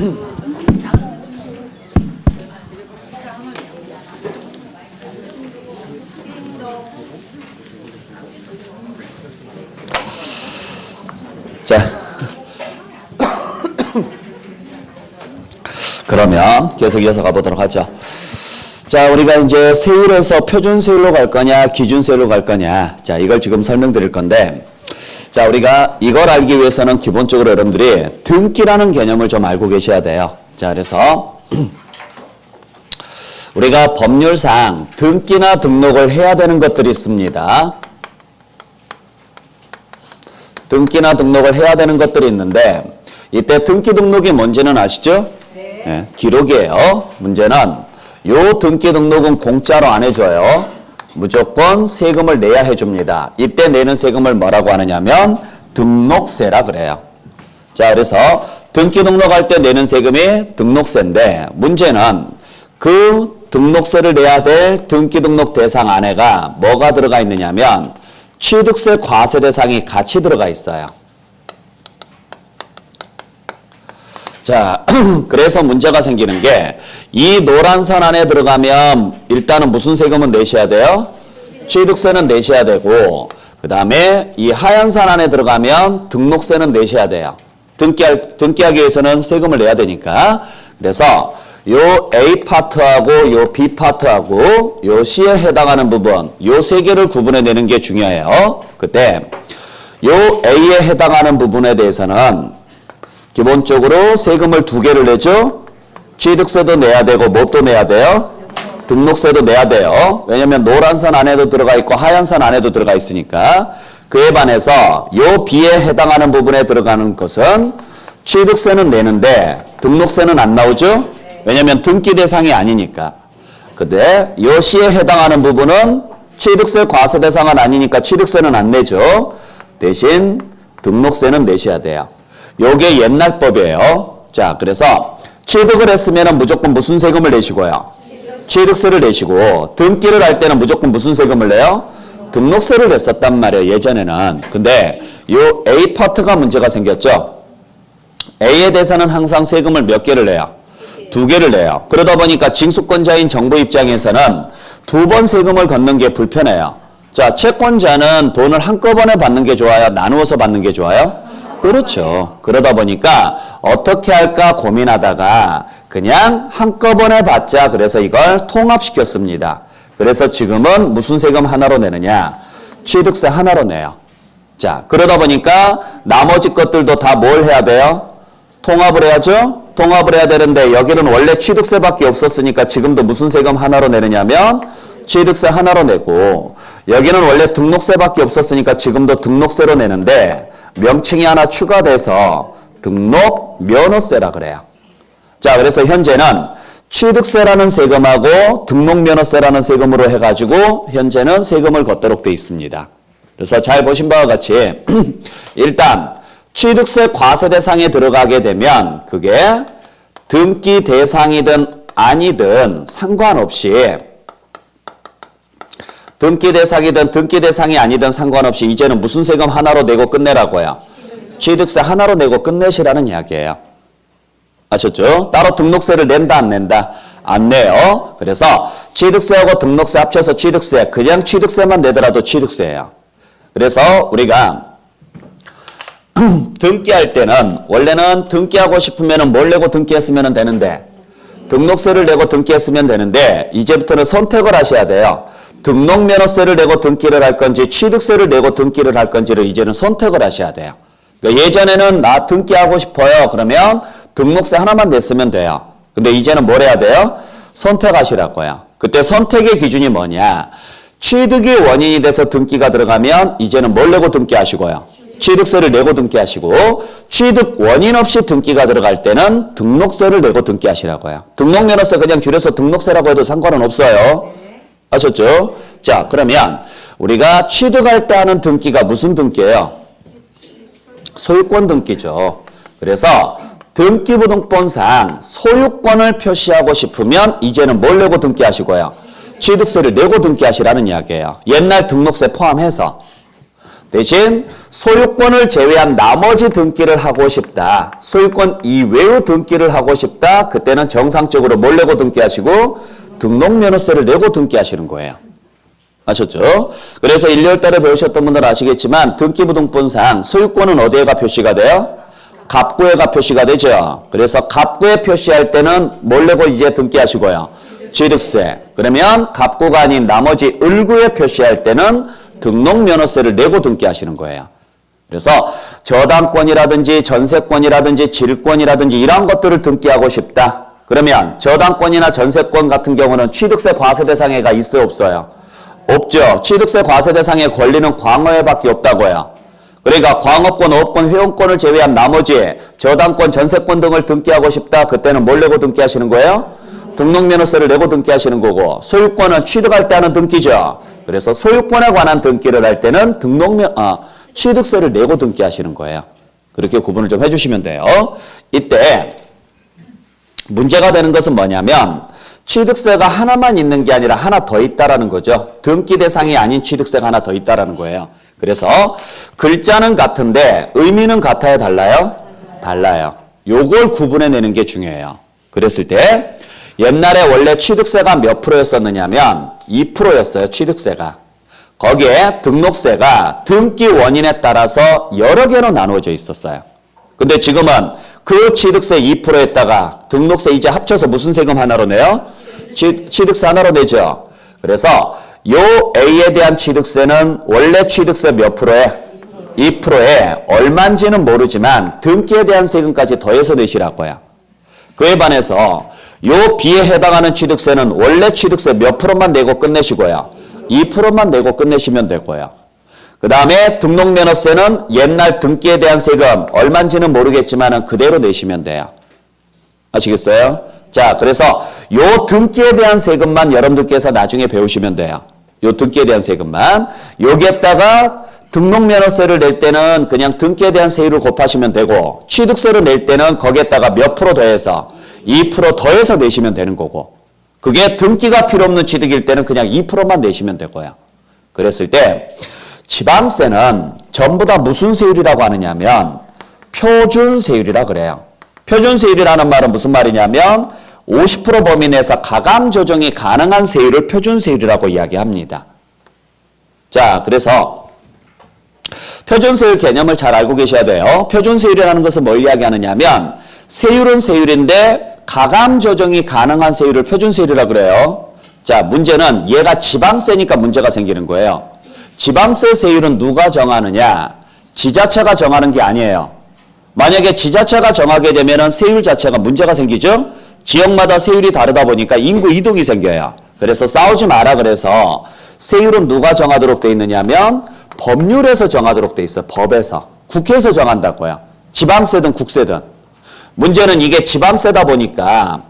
자, 그러면 계속 이어서 가보도록 하죠. 자, 우리가 이제 세율에서 표준 세율로 갈 거냐, 기준 세율로 갈 거냐. 자, 이걸 지금 설명드릴 건데, 자, 우리가 이걸 알기 위해서는 기본적으로 여러분들이 등기라는 개념을 좀 알고 계셔야 돼요. 자, 그래서 우리가 법률상 등기나 등록을 해야 되는 것들이 있습니다. 등기나 등록을 해야 되는 것들이 있는데, 이때 등기 등록이 뭔지는 아시죠? 네, 기록이에요. 문제는 요 등기 등록은 공짜로 안 해줘요. 무조건 세금을 내야 해줍니다. 이때 내는 세금을 뭐라고 하느냐면 등록세라 그래요. 자, 그래서 등기 등록할 때 내는 세금이 등록세인데, 문제는 그 등록세를 내야 될 등기 등록 대상 안에가 뭐가 들어가 있느냐면 취득세 과세 대상이 같이 들어가 있어요. 자, 그래서 문제가 생기는 게, 이 노란 선 안에 들어가면 일단은 무슨 세금은 내셔야 돼요? 취득세는 내셔야 되고, 그 다음에 이 하얀 선 안에 들어가면 등록세는 내셔야 돼요. 등기하기 위해서는 세금을 내야 되니까. 그래서 요 A 파트하고 요 B 파트하고 요 C에 해당하는 부분, 요 세 개를 구분해 내는 게 중요해요. 그때 요 A에 해당하는 부분에 대해서는 기본적으로 세금을 두 개를 내죠. 취득세도 내야 되고 뭣도 내야 돼요? 등록세도 내야 돼요. 왜냐면 노란 선 안에도 들어가 있고 하얀 선 안에도 들어가 있으니까. 그에 반해서 요 B에 해당하는 부분에 들어가는 것은 취득세는 내는데 등록세는 안 나오죠. 왜냐면 등기 대상이 아니니까. 근데 요 C에 해당하는 부분은 취득세 과세 대상은 아니니까 취득세는 안 내죠. 대신 등록세는 내셔야 돼요. 요게 옛날 법이에요. 자, 그래서 취득을 했으면 무조건 무슨 세금을 내시고요? 취득세를 내시고, 등기를 할 때는 무조건 무슨 세금을 내요? 등록세를 냈었단 말이에요, 예전에는. 근데 요 A 파트가 문제가 생겼죠. A에 대해서는 항상 세금을 몇 개를 내요? 두 개를 내요. 그러다 보니까 징수권자인 정부 입장에서는 두 번 세금을 걷는 게 불편해요. 자, 채권자는 돈을 한꺼번에 받는 게 좋아요? 나누어서 받는 게 좋아요? 그렇죠. 그러다 보니까 어떻게 할까 고민하다가 그냥 한꺼번에 받자, 그래서 이걸 통합시켰습니다. 그래서 지금은 무슨 세금 하나로 내느냐? 취득세 하나로 내요. 자, 그러다 보니까 나머지 것들도 다 뭘 해야 돼요? 통합을 해야죠? 통합을 해야 되는데 여기는 원래 취득세밖에 없었으니까 지금도 무슨 세금 하나로 내느냐면 취득세 하나로 내고, 여기는 원래 등록세밖에 없었으니까 지금도 등록세로 내는데 명칭이 하나 추가돼서 등록면허세라 그래요. 자, 그래서 현재는 취득세라는 세금하고 등록면허세라는 세금으로 해가지고 현재는 세금을 걷도록 돼 있습니다. 그래서 잘 보신 바와 같이 일단 취득세 과세 대상에 들어가게 되면 그게 등기 대상이든 아니든 상관없이, 등기 대상이든 등기 대상이 아니든 상관없이 이제는 무슨 세금 하나로 내고 끝내라고요? 취득세 하나로 내고 끝내시라는 이야기예요. 아셨죠? 따로 등록세를 낸다 안 낸다? 안 내요. 그래서 취득세하고 등록세 합쳐서 취득세, 그냥 취득세만 내더라도 취득세예요. 그래서 우리가 등기할 때는 원래는 등기하고 싶으면 뭘 내고 등기했으면 되는데, 등록세를 내고 등기했으면 되는데 이제부터는 선택을 하셔야 돼요. 등록면허세를 내고 등기를 할 건지 취득세를 내고 등기를 할 건지를 이제는 선택을 하셔야 돼요. 그러니까 예전에는 나 등기하고 싶어요. 그러면 등록세 하나만 냈으면 돼요. 근데 이제는 뭘 해야 돼요? 선택하시라고요. 그때 선택의 기준이 뭐냐? 취득이 원인이 돼서 등기가 들어가면 이제는 뭘 내고 등기하시고요? 취득세를 내고 등기하시고, 취득 원인 없이 등기가 들어갈 때는 등록세를 내고 등기하시라고요. 등록면허세 그냥 줄여서 등록세라고 해도 상관은 없어요. 아셨죠? 자, 그러면 우리가 취득할 때 하는 등기가 무슨 등기예요? 소유권 등기죠. 그래서 등기부등본상 소유권을 표시하고 싶으면 이제는 뭘 내고 등기하시고요? 취득세를 내고 등기하시라는 이야기예요. 옛날 등록세 포함해서. 대신 소유권을 제외한 나머지 등기를 하고 싶다. 소유권 이외의 등기를 하고 싶다. 그때는 정상적으로 뭘 내고 등기하시고 등록면허세를 내고 등기하시는 거예요. 아셨죠? 그래서 1, 2월 달에 배우셨던 분들은 아시겠지만 등기부등본상 소유권은 어디에가 표시가 돼요? 갑구에가 표시가 되죠. 그래서 갑구에 표시할 때는 뭘 내고 이제 등기하시고요? 취득세. 그러면 갑구가 아닌 나머지 을구에 표시할 때는 등록면허세를 내고 등기하시는 거예요. 그래서 저당권이라든지 전세권이라든지 질권이라든지 이러한 것들을 등기하고 싶다. 그러면 저당권이나 전세권 같은 경우는 취득세 과세 대상에가 있어요, 없어요? 없죠. 취득세 과세 대상의 권리는 광어회밖에 없다고요. 그러니까 광업권, 어업권, 회원권을 제외한 나머지 저당권, 전세권 등을 등기하고 싶다. 그때는 뭘 내고 등기하시는 거예요? 등록면허세를 내고 등기하시는 거고, 소유권은 취득할 때 하는 등기죠. 그래서 소유권에 관한 등기를 할 때는 취득세를 내고 등기하시는 거예요. 그렇게 구분을 좀 해주시면 돼요. 이때 문제가 되는 것은 뭐냐면 취득세가 하나만 있는 게 아니라 하나 더 있다라는 거죠. 등기 대상이 아닌 취득세가 하나 더 있다라는 거예요. 그래서 글자는 같은데 의미는 같아요, 달라요? 달라요. 요걸 구분해내는 게 중요해요. 그랬을 때 옛날에 원래 취득세가 몇 프로였었느냐면 2%였어요. 취득세가. 거기에 등록세가 등기 원인에 따라서 여러 개로 나누어져 있었어요. 근데 지금은 그 취득세 2%에다가 등록세 이제 합쳐서 무슨 세금 하나로 내요? 취득세 하나로 내죠. 그래서 요 A에 대한 취득세는 원래 취득세 몇 프로에? 2%에 얼마인지는 모르지만 등기에 대한 세금까지 더해서 내시라고요. 그에 반해서 요 B에 해당하는 취득세는 원래 취득세 몇 프로만 내고 끝내시고요. 2%만 내고 끝내시면 되고요. 그 다음에 등록면허세는 옛날 등기에 대한 세금 얼마인지는 모르겠지만 그대로 내시면 돼요. 아시겠어요? 자, 그래서 요 등기에 대한 세금만 여러분들께서 나중에 배우시면 돼요. 요 등기에 대한 세금만. 여기에다가 등록면허세를 낼 때는 그냥 등기에 대한 세율을 곱하시면 되고, 취득세를 낼 때는 거기에다가 몇 프로 더해서 2% 더해서 내시면 되는 거고, 그게 등기가 필요 없는 취득일 때는 그냥 2%만 내시면 되고요. 그랬을 때 지방세는 전부 다 무슨 세율이라고 하느냐면 표준세율이라 그래요. 표준세율이라는 말은 무슨 말이냐면 50% 범위 내에서 가감 조정이 가능한 세율을 표준세율이라고 이야기합니다. 자, 그래서 표준세율 개념을 잘 알고 계셔야 돼요. 표준세율이라는 것은 뭘 이야기하느냐면 세율은 세율인데 가감 조정이 가능한 세율을 표준세율이라고 그래요. 자, 문제는 얘가 지방세니까 문제가 생기는 거예요. 지방세 세율은 누가 정하느냐? 지자체가 정하는 게 아니에요. 만약에 지자체가 정하게 되면 세율 자체가 문제가 생기죠? 지역마다 세율이 다르다 보니까 인구 이동이 생겨요. 그래서 싸우지 마라 그래서 세율은 누가 정하도록 돼 있느냐면 법률에서 정하도록 돼 있어요. 법에서. 국회에서 정한다고요. 지방세든 국세든. 문제는 이게 지방세다 보니까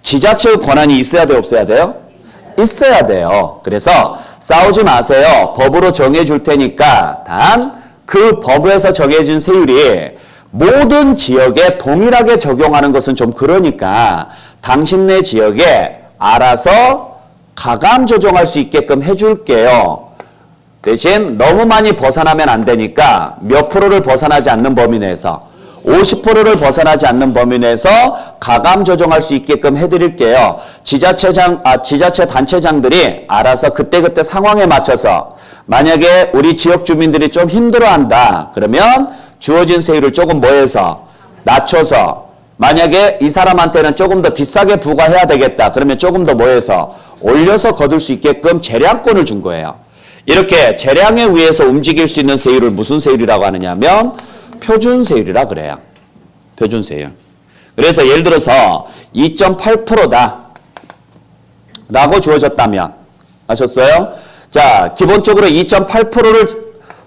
지자체의 권한이 있어야 돼요? 없어야 돼요? 있어야 돼요. 그래서 싸우지 마세요. 법으로 정해줄 테니까 단 그 법에서 정해진 세율이 모든 지역에 동일하게 적용하는 것은 좀 그러니까 당신네 지역에 알아서 가감 조정할 수 있게끔 해줄게요. 대신 너무 많이 벗어나면 안 되니까 몇 프로를 벗어나지 않는 범위 내에서 50%를 벗어나지 않는 범위 내에서 가감 조정할 수 있게끔 해드릴게요. 지자체 단체장들이 알아서 그때그때 상황에 맞춰서 만약에 우리 지역 주민들이 좀 힘들어한다. 그러면 주어진 세율을 조금 뭐해서 낮춰서 만약에 이 사람한테는 조금 더 비싸게 부과해야 되겠다. 그러면 조금 더 뭐해서 올려서 거둘 수 있게끔 재량권을 준 거예요. 이렇게 재량에 의해서 움직일 수 있는 세율을 무슨 세율이라고 하느냐면 표준세율이라 그래요. 표준세율. 그래서 예를 들어서 2.8%다 라고 주어졌다면 아셨어요? 자, 기본적으로 2.8%를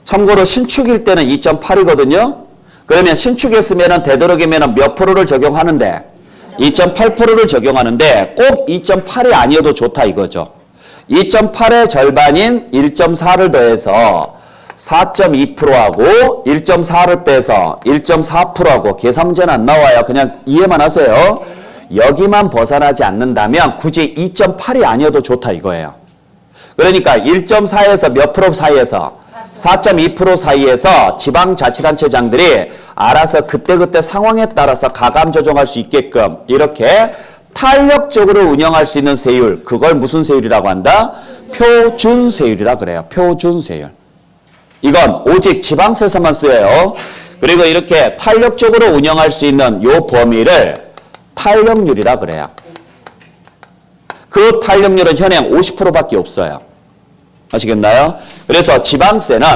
참고로 신축일 때는 2.8이거든요. 그러면 신축했으면 되도록이면 몇 프로를 적용하는데 2.8%를 적용하는데 꼭 2.8이 아니어도 좋다 이거죠. 2.8의 절반인 1.4를 더해서 4.2%하고 1.4를 빼서 1.4%하고 계산 문제는 안 나와요. 그냥 이해만 하세요. 여기만 벗어나지 않는다면 굳이 2.8이 아니어도 좋다 이거예요. 그러니까 1.4에서 몇 프로 사이에서 4.2% 사이에서 지방자치단체장들이 알아서 그때그때 상황에 따라서 가감 조정할 수 있게끔 이렇게 탄력적으로 운영할 수 있는 세율, 그걸 무슨 세율이라고 한다? 표준세율이라 그래요. 표준세율. 이건 오직 지방세에서만 쓰여요. 그리고 이렇게 탄력적으로 운영할 수 있는 요 범위를 탄력률이라 그래요. 그 탄력률은 현행 50%밖에 없어요. 아시겠나요? 그래서 지방세는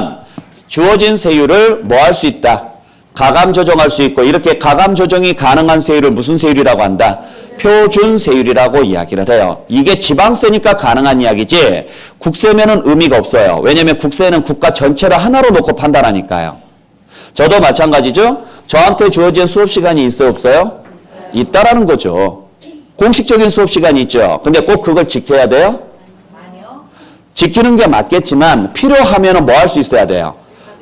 주어진 세율을 뭐 할 수 있다? 가감 조정할 수 있고 이렇게 가감 조정이 가능한 세율을 무슨 세율이라고 한다? 표준세율이라고 이야기를 해요. 이게 지방세니까 가능한 이야기지 국세면은 의미가 없어요. 왜냐하면 국세는 국가 전체를 하나로 놓고 판단하니까요. 저도 마찬가지죠. 저한테 주어진 수업시간이 있어요? 없어요? 있다라는 거죠. 공식적인 수업시간이 있죠. 근데 꼭 그걸 지켜야 돼요? 아니요. 지키는 게 맞겠지만 필요하면 뭐 할 수 있어야 돼요?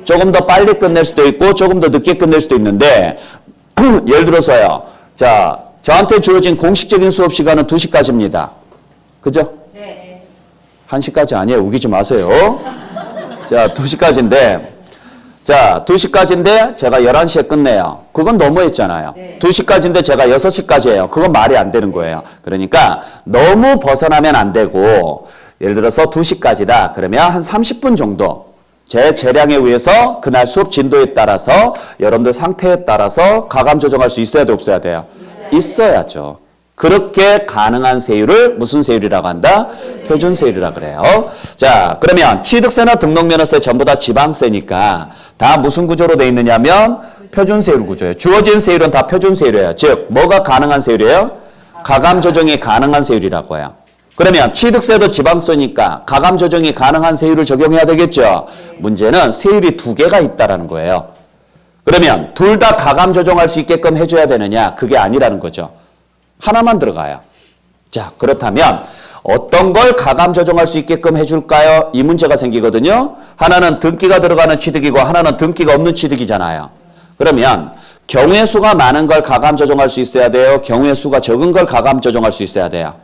조금 더 빨리 끝낼 수도 있고 조금 더 늦게 끝낼 수도 있는데 예를 들어서요. 자, 저한테 주어진 공식적인 수업 시간은 2시까지입니다. 그죠? 네. 1시까지 아니에요. 우기지 마세요. 자, 2시까지인데 자, 2시까지인데 제가 11시에 끝내요. 그건 너무했잖아요. 네. 2시까지인데 제가 6시까지 해요. 그건 말이 안 되는 거예요. 그러니까 너무 벗어나면 안 되고 예를 들어서 2시까지다. 그러면 한 30분 정도 제 재량에 의해서 그날 수업 진도에 따라서 여러분들 상태에 따라서 가감 조정할 수 있어야 돼 없어야 돼요? 있어야죠. 그렇게 가능한 세율을 무슨 세율이라고 한다? 표준세율이라고 그래요. 자, 그러면 취득세나 등록면허세 전부 다 지방세니까 다 무슨 구조로 돼 있느냐면 표준세율 구조예요. 주어진 세율은 다 표준세율이에요. 즉 뭐가 가능한 세율이에요? 가감 조정이 가능한 세율이라고 해요. 그러면 취득세도 지방세니까 가감 조정이 가능한 세율을 적용해야 되겠죠. 문제는 세율이 2개가 있다라는 거예요. 그러면 둘 다 가감 조정할 수 있게끔 해줘야 되느냐? 그게 아니라는 거죠. 하나만 들어가요. 자, 그렇다면 어떤 걸 가감 조정할 수 있게끔 해줄까요? 이 문제가 생기거든요. 하나는 등기가 들어가는 취득이고 하나는 등기가 없는 취득이잖아요. 그러면 경우의 수가 많은 걸 가감 조정할 수 있어야 돼요? 경우의 수가 적은 걸 가감 조정할 수 있어야 돼요?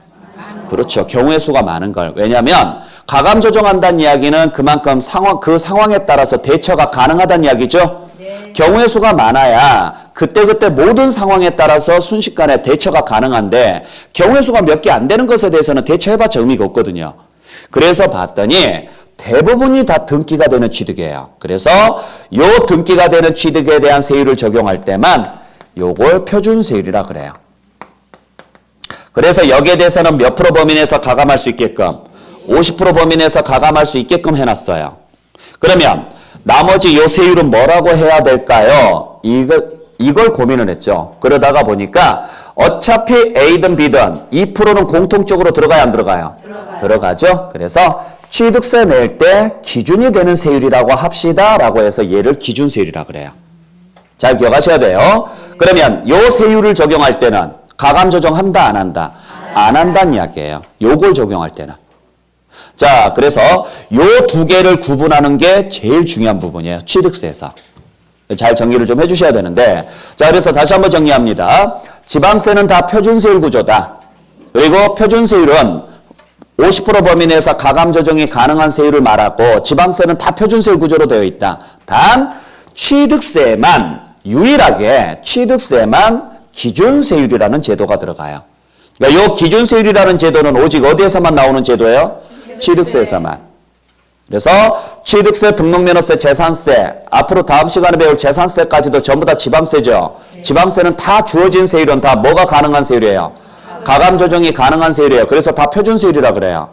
그렇죠. 경우의 수가 많은 걸. 왜냐하면 가감 조정한다는 이야기는 그만큼 그 상황에 따라서 대처가 가능하다는 이야기죠. 네. 경우의 수가 많아야 그때그때 모든 상황에 따라서 순식간에 대처가 가능한데 경우의 수가 몇 개 안 되는 것에 대해서는 대처해봤자 의미가 없거든요. 그래서 봤더니 대부분이 다 등기가 되는 취득이에요. 그래서 요 등기가 되는 취득에 대한 세율을 적용할 때만 요걸 표준세율이라 그래요. 그래서 여기에 대해서는 몇 프로 범위 내에서 가감할 수 있게끔 50% 범위 내에서 가감할 수 있게끔 해놨어요. 그러면 나머지 요 세율은 뭐라고 해야 될까요? 이걸 고민을 했죠. 그러다가 보니까 어차피 A든 B든 2%는 공통적으로 들어가야 안 들어가요? 들어가죠. 그래서 취득세 낼 때 기준이 되는 세율이라고 합시다 라고 해서 얘를 기준세율이라고 그래요. 잘 기억하셔야 돼요. 그러면 요 세율을 적용할 때는 가감 조정한다 안 한다? 안 한다는 이야기예요. 요걸 적용할 때는. 자, 그래서 요 2개를 구분하는 게 제일 중요한 부분이에요. 취득세에서. 잘 정리를 좀 해주셔야 되는데 자, 그래서 다시 한번 정리합니다. 지방세는 다 표준세율 구조다. 그리고 표준세율은 50% 범위 내에서 가감 조정이 가능한 세율을 말하고 지방세는 다 표준세율 구조로 되어 있다. 단 취득세만 유일하게 취득세만 기준세율이라는 제도가 들어가요. 그러니까 이 기준세율이라는 제도는 오직 어디에서만 나오는 제도예요? 취득세에서만. 그래서 취득세, 등록면허세, 재산세, 앞으로 다음 시간에 배울 재산세까지도 전부 다 지방세죠. 지방세는 다 주어진 세율은 다 뭐가 가능한 세율이에요? 가감 조정이 가능한 세율이에요. 그래서 다 표준세율이라 그래요.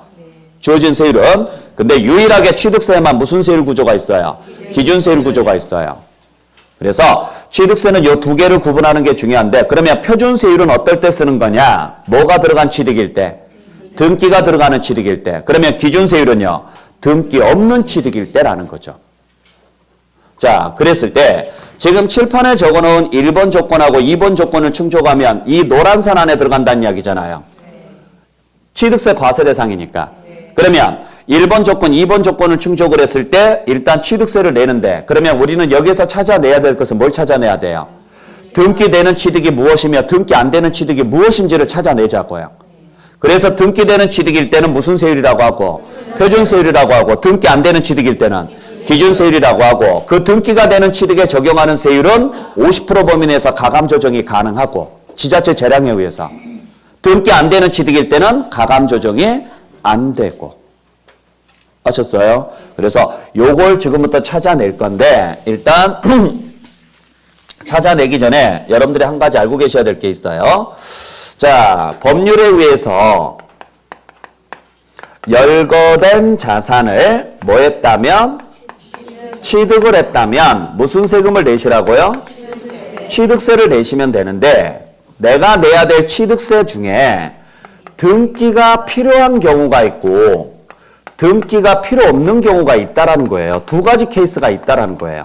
주어진 세율은. 근데 유일하게 취득세에만 무슨 세율 구조가 있어요? 기준세율 구조가 있어요. 그래서 취득세는 이 2개를 구분하는 게 중요한데 그러면 표준세율은 어떨 때 쓰는 거냐? 뭐가 들어간 취득일 때? 등기가 들어가는 취득일 때. 그러면 기준세율은요? 등기 없는 취득일 때라는 거죠. 자, 그랬을 때 지금 칠판에 적어놓은 1번 조건하고 2번 조건을 충족하면 이 노란 선 안에 들어간다는 이야기잖아요. 취득세 과세 대상이니까. 그러면 1번 조건, 2번 조건을 충족을 했을 때 일단 취득세를 내는데 그러면 우리는 여기서 찾아내야 될 것은 뭘 찾아내야 돼요? 등기되는 취득이 무엇이며 등기 안 되는 취득이 무엇인지를 찾아내자고요. 그래서 등기되는 취득일 때는 무슨 세율이라고 하고 표준세율이라고 하고 등기 안 되는 취득일 때는 기준세율이라고 하고 그 등기가 되는 취득에 적용하는 세율은 50% 범위 내에서 가감 조정이 가능하고 지자체 재량에 의해서 등기 안 되는 취득일 때는 가감 조정이 안 되고 아셨어요? 그래서 요걸 지금부터 찾아낼 건데 일단 찾아내기 전에 여러분들이 한 가지 알고 계셔야 될 게 있어요. 자, 법률에 의해서 열거된 자산을 뭐 했다면? 취득을 했다면 무슨 세금을 내시라고요? 취득세를 내시면 되는데 내가 내야 될 취득세 중에 등기가 필요한 경우가 있고 등기가 필요 없는 경우가 있다라는 거예요. 두 가지 케이스가 있다라는 거예요.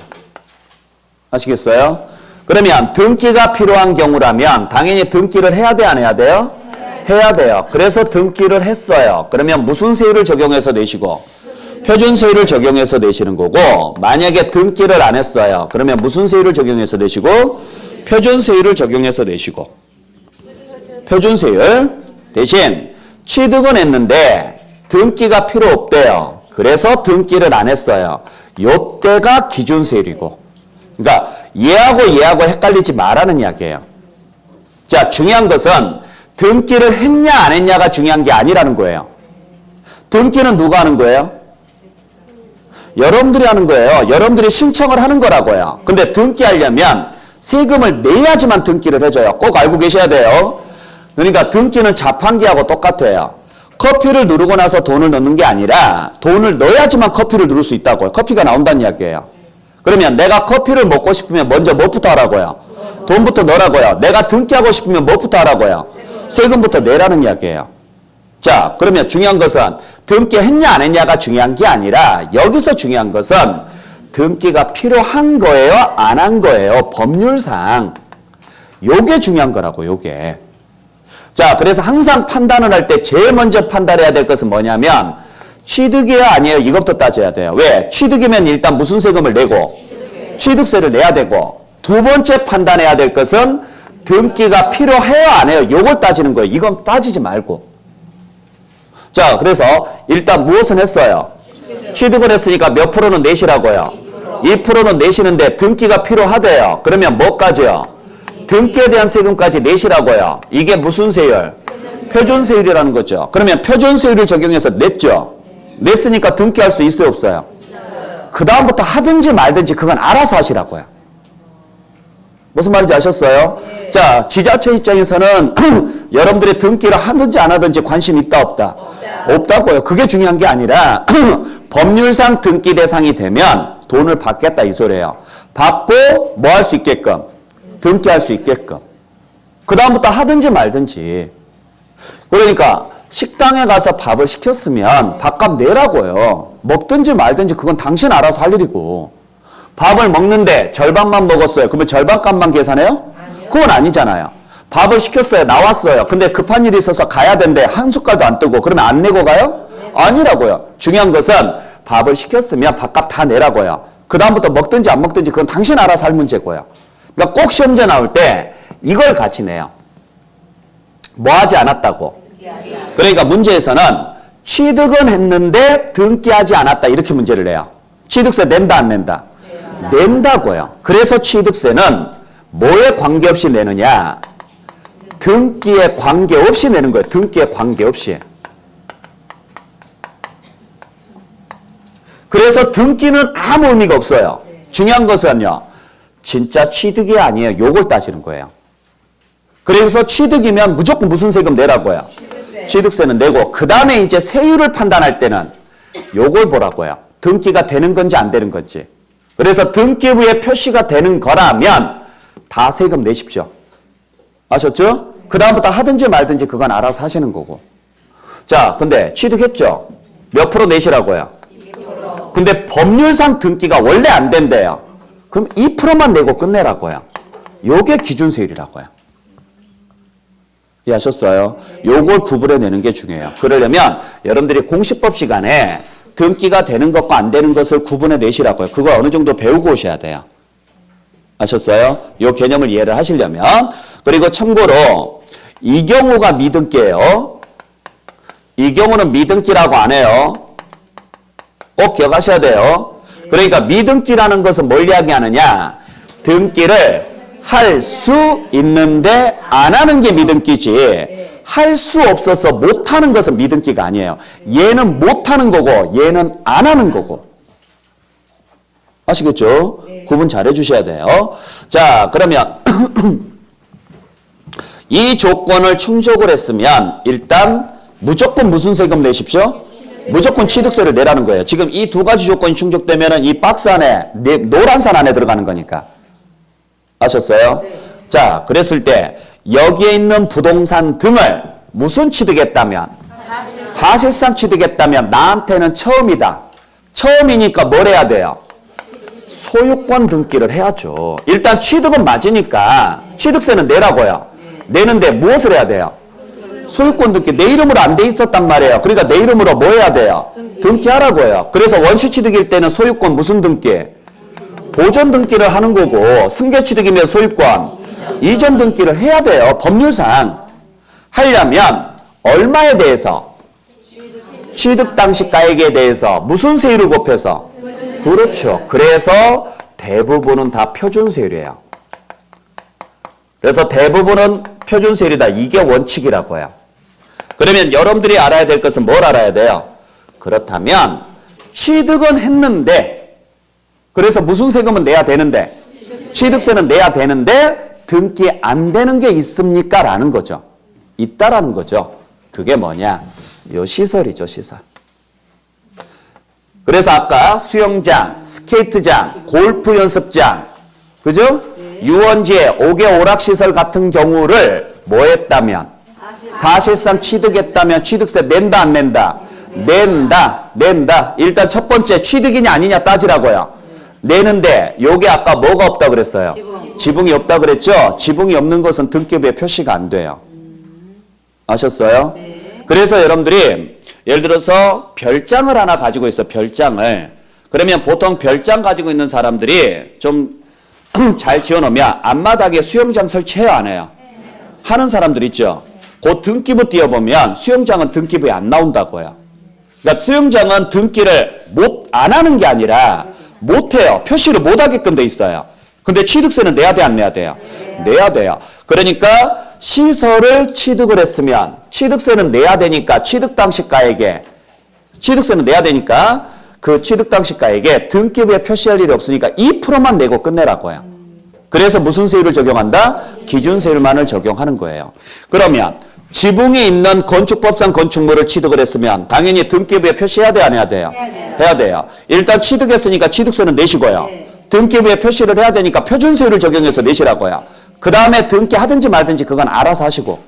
아시겠어요? 그러면 등기가 필요한 경우라면 당연히 등기를 해야 돼, 안 해야 돼요? 해야 돼요. 그래서 등기를 했어요. 그러면 무슨 세율을 적용해서 내시고? 표준세율을 적용해서 내시는 거고 만약에 등기를 안 했어요. 그러면 무슨 세율을 적용해서 내시고? 표준세율을 적용해서 내시고 표준세율 대신 취득은 했는데 등기가 필요 없대요. 그래서 등기를 안 했어요. 요때가 기준세율이고 그러니까 얘하고 헷갈리지 말라는 이야기예요. 자, 중요한 것은 등기를 했냐 안 했냐가 중요한 게 아니라는 거예요. 등기는 누가 하는 거예요? 여러분들이 하는 거예요. 여러분들이 신청을 하는 거라고요. 근데 등기하려면 세금을 내야지만 등기를 해줘요. 꼭 알고 계셔야 돼요. 그러니까 등기는 자판기하고 똑같아요. 커피를 누르고 나서 돈을 넣는 게 아니라 돈을 넣어야지만 커피를 누를 수 있다고요. 커피가 나온다는 이야기예요. 그러면 내가 커피를 먹고 싶으면 먼저 뭐부터 하라고요? 돈부터 넣으라고요. 내가 등기하고 싶으면 뭐부터 하라고요? 세금부터 내라는 이야기예요. 자, 그러면 중요한 것은 등기했냐 안 했냐가 중요한 게 아니라 여기서 중요한 것은 등기가 필요한 거예요? 안 한 거예요? 법률상. 요게 중요한 거라고, 요게. 자, 그래서 항상 판단을 할 때 제일 먼저 판단해야 될 것은 뭐냐면 취득이에요? 아니에요? 이것부터 따져야 돼요. 왜? 취득이면 일단 무슨 세금을 내고? 취득세를 내야 되고 두 번째 판단해야 될 것은 등기가 필요해요? 안 해요? 요걸 따지는 거예요. 이건 따지지 말고. 자, 그래서 일단 무엇은 했어요? 취득을 했으니까 몇 프로는 내시라고요? 2%는 내시는데 등기가 필요하대요. 그러면 뭐까지요? 등기에 대한 세금까지 내시라고요. 이게 무슨 세율? 표준세율이라는 거죠. 그러면 표준세율을 적용해서 냈죠. 냈으니까 등기할 수 있어요, 없어요? 그 다음부터 하든지 말든지 그건 알아서 하시라고요. 무슨 말인지 아셨어요? 네. 자, 지자체 입장에서는 여러분들이 등기를 하든지 안 하든지 관심 있다, 없다? 없다고요. 그게 중요한 게 아니라 법률상 등기 대상이 되면 돈을 받겠다 이 소리예요. 받고 뭐 할 수 있게끔? 등기할 수 있게끔. 그 다음부터 하든지 말든지. 그러니까 식당에 가서 밥을 시켰으면 밥값 내라고요. 먹든지 말든지 그건 당신 알아서 할 일이고. 밥을 먹는데 절반만 먹었어요. 그러면 절반값만 계산해요? 아니요. 그건 아니잖아요. 밥을 시켰어요. 나왔어요. 근데 급한 일이 있어서 가야 되는데 한 숟갈도 안 뜨고 그러면 안 내고 가요? 네. 아니라고요. 중요한 것은 밥을 시켰으면 밥값 다 내라고요. 그 다음부터 먹든지 안 먹든지 그건 당신 알아서 할 문제고요. 그러니까 꼭 시험제 나올 때 이걸 같이 내요. 뭐 하지 않았다고. 그러니까 문제에서는 취득은 했는데 등기하지 않았다 이렇게 문제를 내요. 취득세 낸다 안 낸다? 낸다고요. 그래서 취득세는 뭐에 관계없이 내느냐? 등기에 관계없이 내는 거예요. 등기에 관계없이. 그래서 등기는 아무 의미가 없어요. 중요한 것은요. 진짜 취득이 아니에요. 요걸 따지는 거예요. 그래서 취득이면 무조건 무슨 세금 내라고요? 취득세는 내고 그 다음에 이제 세율을 판단할 때는 요걸 보라고요. 등기가 되는 건지 안 되는 건지. 그래서 등기부에 표시가 되는 거라면 다 세금 내십시오. 아셨죠? 그 다음부터 하든지 말든지 그건 알아서 하시는 거고. 자, 근데 취득했죠? 몇 프로 내시라고요? 2%. 근데 법률상 등기가 원래 안 된대요. 그럼 2%만 내고 끝내라고요. 요게 기준세율이라고요. 이해하셨어요? 요걸 구분해내는 게 중요해요. 그러려면 여러분들이 공시법 시간에 등기가 되는 것과 안 되는 것을 구분해 내시라고요. 그거 어느 정도 배우고 오셔야 돼요. 아셨어요? 요 개념을 이해를 하시려면. 그리고 참고로 이 경우가 미등기예요. 이 경우는 미등기라고 안 해요. 꼭 기억하셔야 돼요. 그러니까 미등기라는 것은 뭘 이야기하느냐? 등기를 할 수 있는데 안 하는 게 미등기지. 할 수 없어서 못 하는 것은 미등기가 아니에요. 얘는 못 하는 거고 얘는 안 하는 거고. 아시겠죠? 구분 잘 해주셔야 돼요. 자, 그러면 이 조건을 충족을 했으면 일단 무조건 무슨 세금 내십시오? 무조건 취득세를 내라는 거예요. 지금 이 두 가지 조건이 충족되면 이 박스 안에 노란 선 안에 들어가는 거니까. 아셨어요? 자, 그랬을 때 여기에 있는 부동산 등을 무슨 취득했다면? 사실상 취득했다면 나한테는 처음이다. 처음이니까 뭘 해야 돼요? 소유권 등기를 해야죠. 일단 취득은 맞으니까 취득세는 내라고요. 내는데 무엇을 해야 돼요? 소유권 등기. 내 이름으로 안 돼 있었단 말이에요. 그러니까 내 이름으로 뭐 해야 돼요? 등기하라고요. 그래서 원시 취득일 때는 소유권 무슨 등기? 보존 등기를 하는 거고, 승계 취득이면 소유권 이전 등기를 해야 돼요. 법률상. 하려면 얼마에 대해서? 취득 당시 가액에 대해서 무슨 세율을 곱해서? 그렇죠. 그래서 대부분은 다 표준세율이에요. 그래서 대부분은 표준세율이다. 이게 원칙이라고 해요. 그러면 여러분들이 알아야 될 것은 뭘 알아야 돼요? 그렇다면 취득은 했는데, 그래서 무슨 세금은 내야 되는데? 취득세는 내야 되는데 등기 안 되는 게 있습니까? 라는 거죠. 있다라는 거죠. 그게 뭐냐? 요 시설이죠, 시설. 그래서 아까 수영장, 스케이트장, 골프 연습장, 그죠? 유원지에 5개 오락시설 같은 경우를 뭐 했다면? 사실상 취득했다면 취득세 낸다, 안 낸다? 낸다, 낸다. 일단 첫 번째 취득이냐 아니냐 따지라고요. 내는데 요게 아까 뭐가 없다 그랬어요? 지붕이 없다 그랬죠? 지붕이 없는 것은 등기부에 표시가 안 돼요. 아셨어요? 그래서 여러분들이 예를 들어서 별장을 하나 가지고 있어, 별장을. 그러면 보통 별장 가지고 있는 사람들이 좀 잘 지어놓으면 앞마당에 수영장 설치해요, 안 해요? 하는 사람들 있죠? 그 등기부 띄워보면 수영장은 등기부에 안 나온다고요. 그러니까 수영장은 등기를 안 하는 게 아니라 못해요. 표시를 못하게끔 돼 있어요. 근데 취득세는 내야 돼, 안 내야 돼요? 내야 돼요. 그러니까 시설을 취득을 했으면 취득세는 내야 되니까 취득 당시 가액에 취득세는 내야 되니까 그 취득 당시 가액에 등기부에 표시할 일이 없으니까 2%만 내고 끝내라고요. 그래서 무슨 세율을 적용한다? 기준세율만을 적용하는 거예요. 그러면 지붕이 있는 건축법상 건축물을 취득을 했으면 당연히 등기부에 표시해야 돼요, 안 해야 돼요? 해야 돼요. 일단 취득했으니까 취득세는 내시고요. 등기부에 표시를 해야 되니까 표준세율을 적용해서 내시라고요. 그 다음에 등기하든지 말든지 그건 알아서 하시고.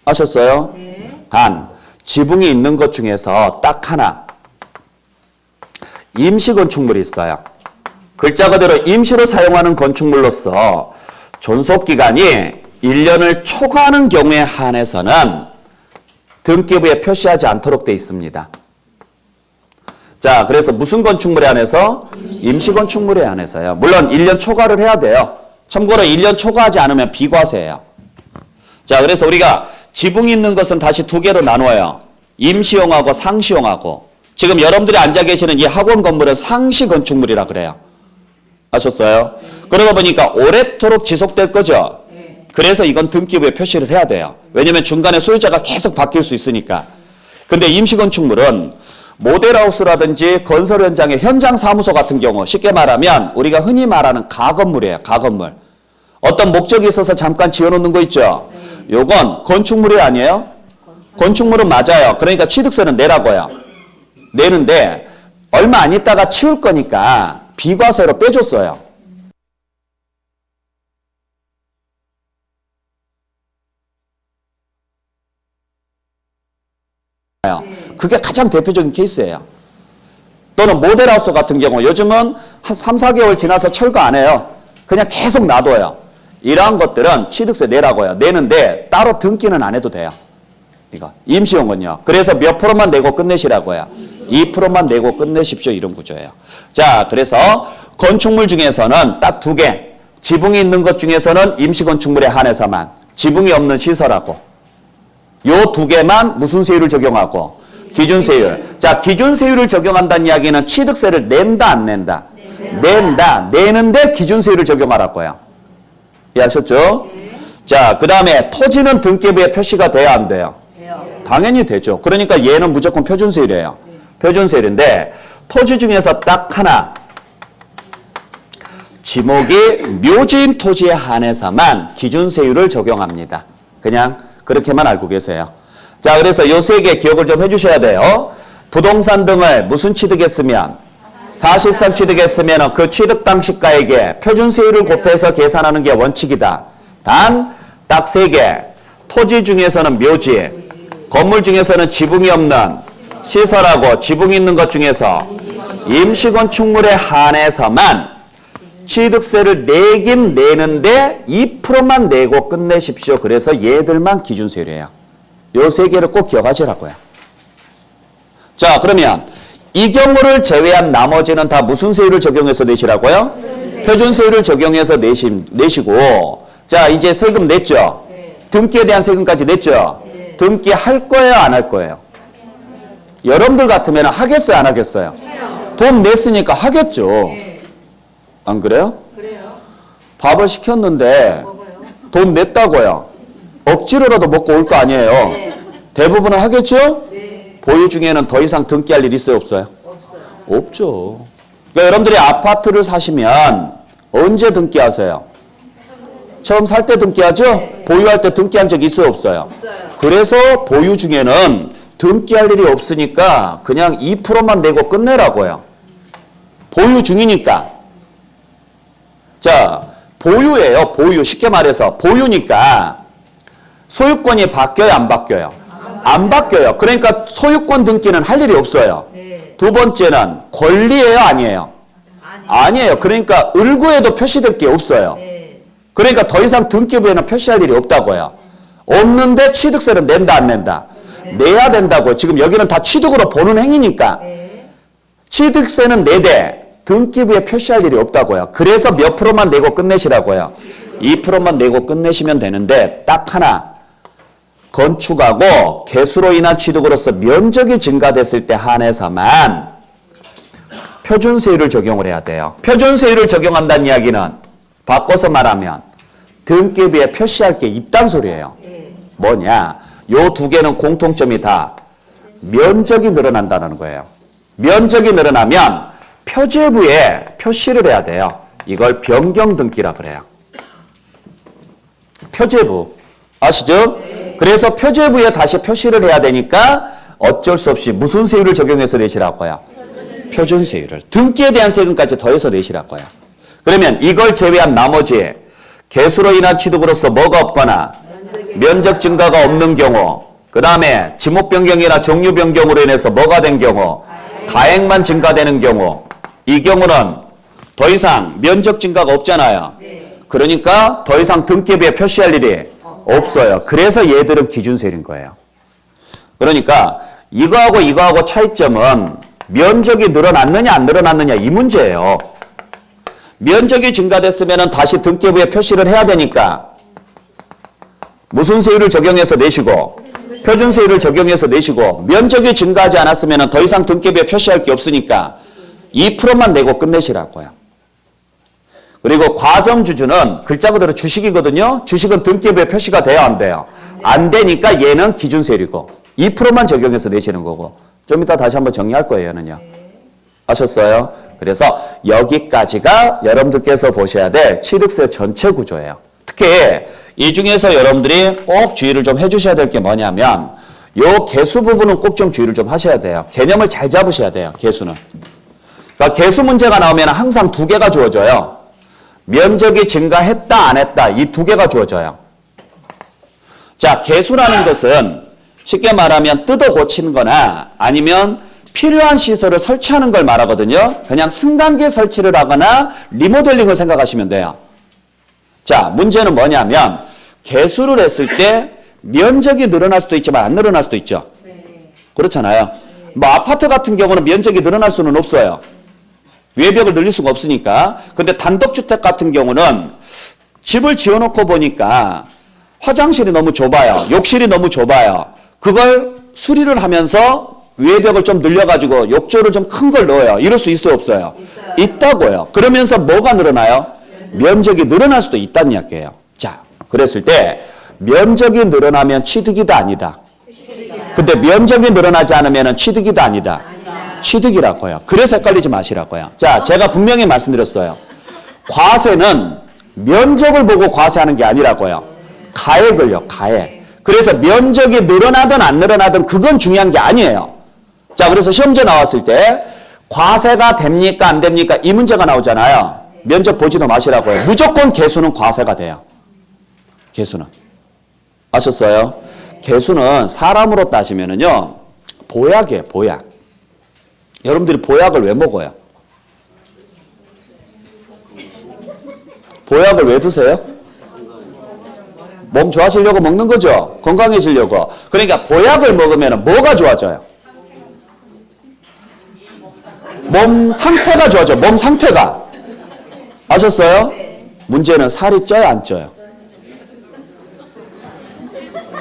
아셨어요? 단, 지붕이 있는 것 중에서 딱 하나 임시건축물이 있어요. 글자 그대로 임시로 사용하는 건축물로서 존속기간이 1년을 초과하는 경우에 한해서는 등기부에 표시하지 않도록 되어 있습니다. 자, 그래서 무슨 건축물에 한해서? 임시건축물에 한해서요. 물론 1년 초과를 해야 돼요. 참고로 1년 초과하지 않으면 비과세예요. 자, 그래서 우리가 지붕이 있는 것은 다시 두 개로 나누어요. 임시용하고 상시용하고. 지금 여러분들이 앉아 계시는 이 학원 건물은 상시 건축물이라 그래요. 아셨어요? 그러다 보니까 오랫도록 지속될 거죠. 그래서 이건 등기부에 표시를 해야 돼요. 왜냐면 중간에 소유자가 계속 바뀔 수 있으니까. 근데 임시건축물은 모델하우스라든지 건설 현장의 현장 사무소 같은 경우, 쉽게 말하면 우리가 흔히 말하는 가건물이에요. 가건물. 어떤 목적이 있어서 잠깐 지어놓는 거 있죠. 요건 건축물이 아니에요? 건축물은 맞아요. 그러니까 취득세는 내라고요. 내는데 얼마 안 있다가 치울 거니까 비과세로 빼줬어요. 그게 가장 대표적인 케이스예요. 또는 모델하우스 같은 경우 요즘은 한 3, 4개월 지나서 철거 안 해요. 그냥 계속 놔둬요. 이러한 것들은 취득세 내라고요. 내는데 따로 등기는 안 해도 돼요. 이거 임시용은요. 그래서 몇 프로만 내고 끝내시라고요. 2%만 내고 끝내십시오. 이런 구조예요. 자, 그래서 건축물 중에서는 딱 두 개. 지붕이 있는 것 중에서는 임시건축물에 한해서만, 지붕이 없는 시설하고 요 두 개만 무슨 세율을 적용하고? 기준세율. 자, 기준세율을 적용한다는 이야기는 취득세를 낸다, 안 낸다? 낸다. 내는데 기준세율을 적용하라고 거야. 이해하셨죠? 자, 그 다음에 토지는 등기부에 표시가 돼야 안 돼요? 당연히 되죠. 그러니까 얘는 무조건 표준세율이에요. 표준세율인데 토지 중에서 딱 하나 지목이 묘지인 토지에 한해서만 기준세율을 적용합니다. 그냥 그렇게만 알고 계세요. 자, 그래서 요 세 개 기억을 좀 해주셔야 돼요. 부동산 등을 무슨 취득했으면 사실상 취득했으면 그 취득 당시가에게 표준세율을 곱해서 계산하는 게 원칙이다. 단 딱 세 개. 토지 중에서는 묘지, 건물 중에서는 지붕이 없는 시설하고 지붕이 있는 것 중에서 임시건축물에 한해서만 취득세를 내긴 내는데 2%만 내고 끝내십시오. 그래서 얘들만 기준세율이에요. 요 세 개를 꼭 기억하시라고요. 자, 그러면 이 경우를 제외한 나머지는 다 무슨 세율을 적용해서 내시라고요? 표준세율을 적용해서 내시고, 자, 이제 세금 냈죠? 등기에 대한 세금까지 냈죠? 등기 할 거예요, 안 할 거예요? 여러분들 같으면 하겠어요, 안 하겠어요? 돈 냈으니까 하겠죠. 안 그래요? 밥을 시켰는데 돈 냈다고요. 억지로라도 먹고 올 거 아니에요. 대부분은 하겠죠? 보유 중에는 더 이상 등기할 일 있어요, 없어요? 없죠. 그러니까 여러분들이 아파트를 사시면 언제 등기하세요? 처음 살 때 등기하죠? 보유할 때 등기한 적 있어요, 없어요? 그래서 보유 중에는 등기할 일이 없으니까 그냥 2%만 내고 끝내라고요. 보유 중이니까. 자, 보유예요. 보유. 쉽게 말해서 보유니까 소유권이 바뀌어요, 안 바뀌어요? 안 바뀌어요. 그러니까 소유권 등기는 할 일이 없어요. 두 번째는 권리예요, 아니에요? 아니에요. 그러니까 을구에도 표시될 게 없어요. 그러니까 더 이상 등기부에는 표시할 일이 없다고요. 없는데 취득세를 낸다, 안 낸다? 내야 된다고요. 지금 여기는 다 취득으로 보는 행위니까. 취득세는 내되 등기부에 표시할 일이 없다고요. 그래서 몇 프로만 내고 끝내시라고요. 2%만 내고 끝내시면 되는데 딱 하나. 건축하고 개수로 인한 취득으로서 면적이 증가됐을 때 한해서만 표준세율을 적용을 해야 돼요. 표준세율을 적용한다는 이야기는 바꿔서 말하면 등기부에 표시할 게 있단 소리예요. 뭐냐? 요 두 개는 공통점이 다 면적이 늘어난다는 거예요. 면적이 늘어나면 표제부에 표시를 해야 돼요. 이걸 변경등기라 그래요. 표제부. 아시죠? 그래서 표제부에 다시 표시를 해야 되니까 어쩔 수 없이 무슨 세율을 적용해서 내시라고요? 표준세율을. 등기에 대한 세금까지 더해서 내시라고요. 그러면 이걸 제외한 나머지 개수로 인한 취득으로서 뭐가 없거나 면적 증가가 없는 경우, 그 다음에 지목 변경이나 종류 변경으로 인해서 뭐가 된 경우, 가액만 증가되는 경우, 이 경우는 더 이상 면적 증가가 없잖아요. 그러니까 더 이상 등기부에 표시할 일이 없어요. 그래서 얘들은 기준세율인 거예요. 그러니까 이거하고 차이점은 면적이 늘어났느냐 안 늘어났느냐 이 문제예요. 면적이 증가됐으면 다시 등기부에 표시를 해야 되니까 무슨 세율을 적용해서 내시고 표준세율을 적용해서 내시고 면적이 증가하지 않았으면 더 이상 등기부에 표시할 게 없으니까 2%만 내고 끝내시라고요. 그리고 과점주주는 글자 그대로 주식이거든요. 주식은 등기부에 표시가 돼야 안 돼요. 안 되니까 얘는 기준세율이고 2%만 적용해서 내시는 거고 좀 이따 다시 한번 정리할 거예요. 얘는요. 아셨어요? 그래서 여기까지가 여러분들께서 보셔야 될 취득세 전체 구조예요. 특히 이 중에서 여러분들이 꼭 주의를 좀 해주셔야 될 게 뭐냐면 요 개수 부분은 꼭 좀 주의를 좀 하셔야 돼요. 개념을 잘 잡으셔야 돼요. 개수는. 그러니까 개수 문제가 나오면 항상 두 개가 주어져요. 면적이 증가했다 안 했다 이 두 개가 주어져요. 자, 개수라는 것은 쉽게 말하면 뜯어 고치는 거나 아니면 필요한 시설을 설치하는 걸 말하거든요. 그냥 승강기 설치를 하거나 리모델링을 생각하시면 돼요. 자, 문제는 뭐냐면 개수를 했을 때 면적이 늘어날 수도 있지만 안 늘어날 수도 있죠. 그렇잖아요. 뭐 아파트 같은 경우는 면적이 늘어날 수는 없어요. 외벽을 늘릴 수가 없으니까. 근데 단독주택 같은 경우는 집을 지어놓고 보니까 화장실이 너무 좁아요. 욕실이 너무 좁아요. 그걸 수리를 하면서 위에 벽을 좀 늘려가지고 욕조를 좀 큰 걸 넣어요. 이럴 수 있어요, 없어요? 있다고요. 그러면서 뭐가 늘어나요? 면적이 늘어날 수도 있다는 이야기예요. 자, 그랬을 때 면적이 늘어나면 취득이다 아니다. 근데 면적이 늘어나지 않으면 취득이다 아니다. 취득이라고요. 그래서 헷갈리지 마시라고요. 자, 제가 분명히 말씀드렸어요. 과세는 면적을 보고 과세하는 게 아니라고요. 가액을요, 가액. 그래서 면적이 늘어나든 안 늘어나든 그건 중요한 게 아니에요. 자, 그래서 시험제 나왔을 때 과세가 됩니까 안 됩니까? 이 문제가 나오잖아요. 면적 보지도 마시라고요. 무조건 개수는 과세가 돼요. 개수는. 아셨어요? 개수는 사람으로 따지면은요, 보약이에요, 보약. 여러분들이 보약을 왜 먹어요? 보약을 왜 드세요? 몸 좋아지려고 먹는 거죠. 건강해지려고. 그러니까 보약을 먹으면 뭐가 좋아져요? 몸 상태가 좋아져. 몸 상태가. 아셨어요? 문제는 살이 쪄요, 안 쪄요?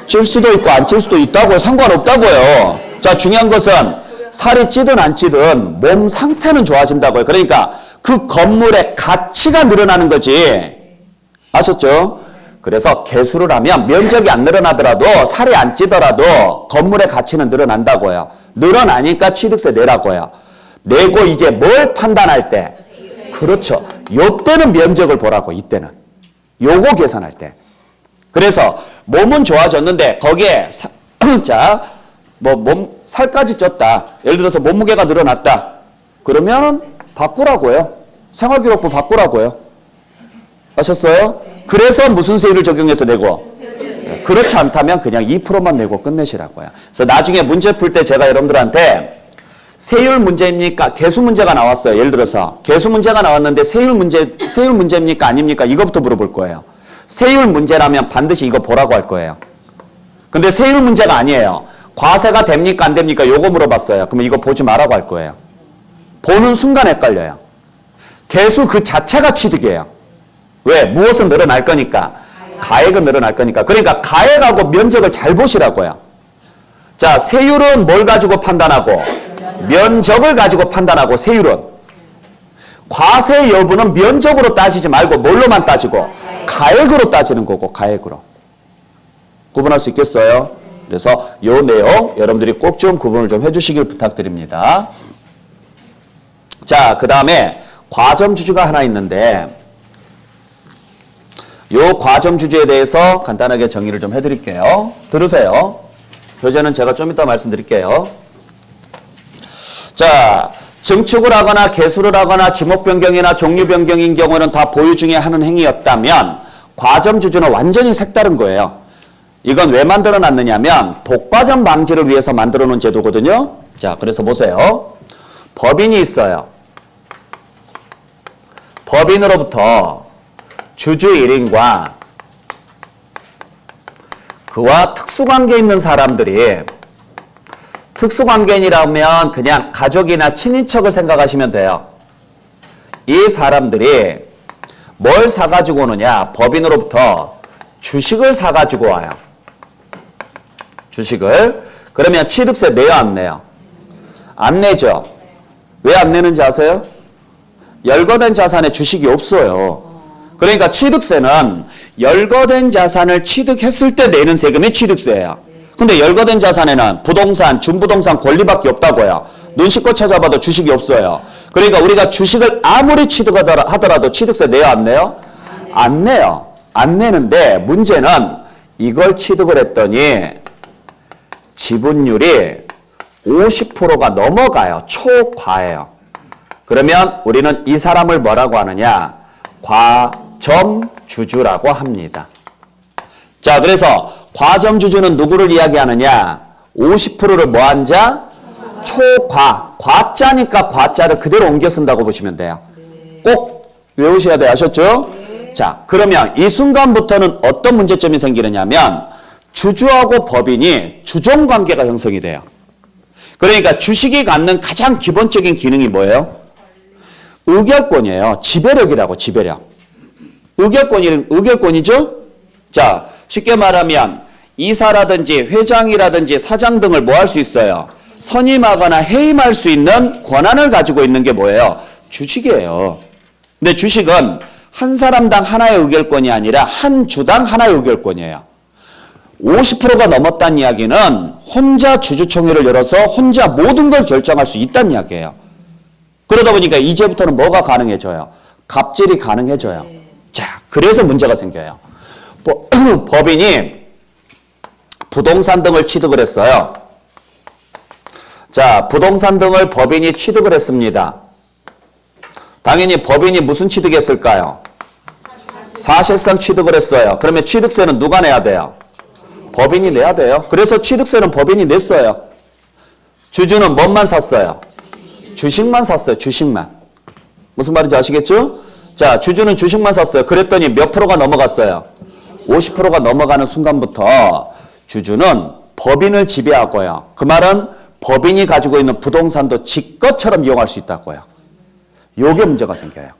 찔 수도 있고 안 찔 수도 있다고요. 상관없다고요. 자, 중요한 것은 살이 찌든 안 찌든 몸 상태는 좋아진다고요. 그러니까 그 건물의 가치가 늘어나는 거지. 아셨죠? 그래서 개수를 하면 면적이 안 늘어나더라도 살이 안 찌더라도 건물의 가치는 늘어난다고요. 늘어나니까 취득세 내라고요. 내고 이제 뭘 판단할 때? 그렇죠. 요때는 면적을 보라고, 이때는. 요거 계산할 때. 그래서 몸은 좋아졌는데 거기에 자, 살까지 쪘다. 예를 들어서 몸무게가 늘어났다. 그러면 바꾸라고요. 생활기록부 바꾸라고요. 아셨어요? 그래서 무슨 세율을 적용해서 내고? 그렇지 않다면 그냥 2%만 내고 끝내시라고요. 그래서 나중에 문제 풀 때 제가 여러분들한테 세율 문제입니까? 개수 문제가 나왔어요. 예를 들어서 개수 문제가 나왔는데 세율 문제입니까? 아닙니까? 이거부터 물어볼 거예요. 세율 문제라면 반드시 이거 보라고 할 거예요. 근데 세율 문제가 아니에요. 과세가 됩니까? 안 됩니까? 요거 물어봤어요. 그러면 이거 보지 말라고 할 거예요. 보는 순간 헷갈려요. 개수 그 자체가 취득이에요. 왜? 무엇은 늘어날 거니까. 가액은 늘어날 거니까. 그러니까 가액하고 면적을 잘 보시라고요. 자, 세율은 뭘 가지고 판단하고? 면적을 가지고 판단하고, 세율은. 과세 여부는 면적으로 따지지 말고 뭘로만 따지고? 가액으로 따지는 거고, 가액으로. 구분할 수 있겠어요? 그래서 요 내용 여러분들이 꼭 좀 구분을 좀 해주시길 부탁드립니다. 자, 그 다음에 과점주주가 하나 있는데 요 과점주주에 대해서 간단하게 정의를 좀 해드릴게요. 들으세요. 교재는 제가 좀 이따 말씀드릴게요. 자, 증축을 하거나 개수를 하거나 지목 변경이나 종류 변경인 경우는 다 보유 중에 하는 행위였다면 과점주주는 완전히 색다른 거예요. 이건 왜 만들어 놨느냐면 독과점 방지를 위해서 만들어 놓은 제도거든요. 자, 그래서 보세요. 법인이 있어요. 법인으로부터 주주 1인과 그와 특수관계 있는 사람들이, 특수관계인이라면 그냥 가족이나 친인척을 생각하시면 돼요. 이 사람들이 뭘 사가지고 오느냐? 법인으로부터 주식을 사가지고 와요. 주식을. 그러면 취득세 내요, 안 내요? 안 내죠. 왜 안 내는지 아세요? 열거된 자산에 주식이 없어요. 그러니까 취득세는 열거된 자산을 취득했을 때 내는 세금이 취득세예요. 근데 열거된 자산에는 부동산, 준부동산 권리밖에 없다고요. 눈 씻고 찾아봐도 주식이 없어요. 그러니까 우리가 주식을 아무리 취득하더라도 취득세 내요, 안 내요? 안 내요. 안 내는데 문제는 이걸 취득을 했더니 지분율이 50%가 넘어가요. 초과예요. 그러면 우리는 이 사람을 뭐라고 하느냐? 과점주주라고 합니다. 자, 그래서 과점주주는 누구를 이야기하느냐? 50%를 뭐한 자? 초과. 과자니까 과자를 그대로 옮겨 쓴다고 보시면 돼요. 꼭 외우셔야 돼요. 아셨죠? 자, 그러면 이 순간부터는 어떤 문제점이 생기느냐면 주주하고 법인이 주종관계가 형성이 돼요. 그러니까 주식이 갖는 가장 기본적인 기능이 뭐예요? 의결권이에요. 지배력이라고, 지배력. 의결권이죠? 자, 쉽게 말하면 이사라든지 회장이라든지 사장 등을 뭐 할 수 있어요? 선임하거나 해임할 수 있는 권한을 가지고 있는 게 뭐예요? 주식이에요. 근데 주식은 한 사람당 하나의 의결권이 아니라 한 주당 하나의 의결권이에요. 50%가 넘었다는 이야기는 혼자 주주총회를 열어서 혼자 모든 걸 결정할 수 있다는 이야기예요. 그러다 보니까 이제부터는 뭐가 가능해져요? 갑질이 가능해져요. 자, 그래서 문제가 생겨요. 법인이 부동산 등을 취득을 했어요. 자, 부동산 등을 법인이 취득을 했습니다. 당연히 법인이 무슨 취득했을까요? 사실상 취득을 했어요. 그러면 취득세는 누가 내야 돼요? 법인이 내야 돼요. 그래서 취득세는 법인이 냈어요. 주주는 뭐만 샀어요? 주식만 샀어요. 주식만. 무슨 말인지 아시겠죠? 자, 주주는 주식만 샀어요. 그랬더니 몇 프로가 넘어갔어요? 50%가 넘어가는 순간부터 주주는 법인을 지배하고요. 그 말은 법인이 가지고 있는 부동산도 지 것처럼 이용할 수 있다고요. 요게 문제가 생겨요.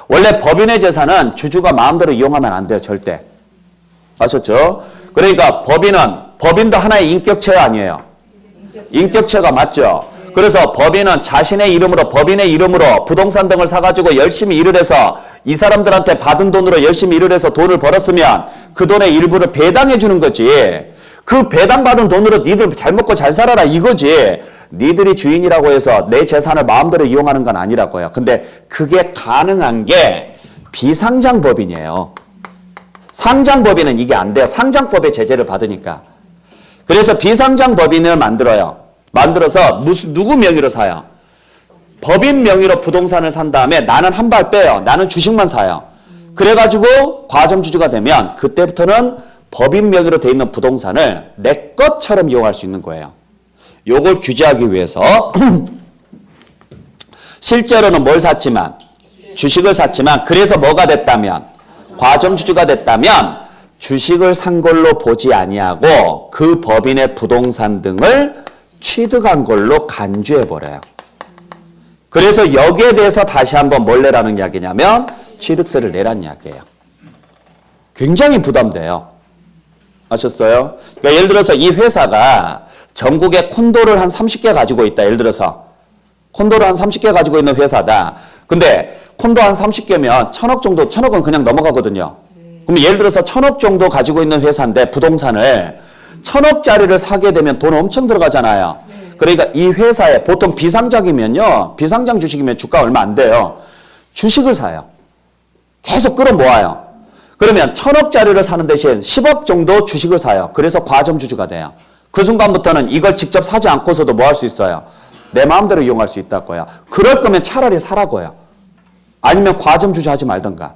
원래 법인의 재산은 주주가 마음대로 이용하면 안 돼요. 절대. 아셨죠? 그러니까 법인도 하나의 인격체가 아니에요. 인격체가 맞죠? 그래서 법인은 자신의 이름으로, 법인의 이름으로 부동산 등을 사가지고 열심히 일을 해서 이 사람들한테 받은 돈으로 열심히 일을 해서 돈을 벌었으면 그 돈의 일부를 배당해 주는 거지. 그 배당받은 돈으로 니들 잘 먹고 잘 살아라 이거지. 니들이 주인이라고 해서 내 재산을 마음대로 이용하는 건 아니라고요. 근데 그게 가능한 게 비상장법인이에요. 상장법인은 이게 안 돼요. 상장법의 제재를 받으니까. 그래서 비상장법인을 만들어요. 만들어서 누구 명의로 사요? 법인 명의로 부동산을 산 다음에 나는 한 발 빼요. 나는 주식만 사요. 그래가지고 과점주주가 되면 그때부터는 법인 명의로 돼 있는 부동산을 내 것처럼 이용할 수 있는 거예요. 요걸 규제하기 위해서 실제로는 뭘 샀지만 주식을 샀지만 그래서 뭐가 됐다면 과점주주가 됐다면 주식을 산 걸로 보지 아니하고 그 법인의 부동산 등을 취득한 걸로 간주해버려요. 그래서 여기에 대해서 다시 한번 뭘 내라는 이야기냐면 취득세를 내라는 이야기예요. 굉장히 부담돼요. 아셨어요? 그러니까 예를 들어서 이 회사가 전국에 콘도를 한 30개 가지고 있다. 예를 들어서 콘도를 한 30개 가지고 있는 회사다. 근데 콘도 한 30개면 1000억 정도, 1000억은 그냥 넘어가거든요. 그럼 예를 들어서 1000억 정도 가지고 있는 회사인데 부동산을 1000억짜리를 사게 되면 돈 엄청 들어가잖아요. 그러니까 이 회사에 보통 비상장이면요. 비상장 주식이면 주가 얼마 안 돼요. 주식을 사요. 계속 끌어모아요. 그러면 1000억짜리를 사는 대신 10억 정도 주식을 사요. 그래서 과점주주가 돼요. 그 순간부터는 이걸 직접 사지 않고서도 뭐 할 수 있어요? 내 마음대로 이용할 수 있다고요. 그럴 거면 차라리 사라고요. 아니면 과점주주 하지 말던가.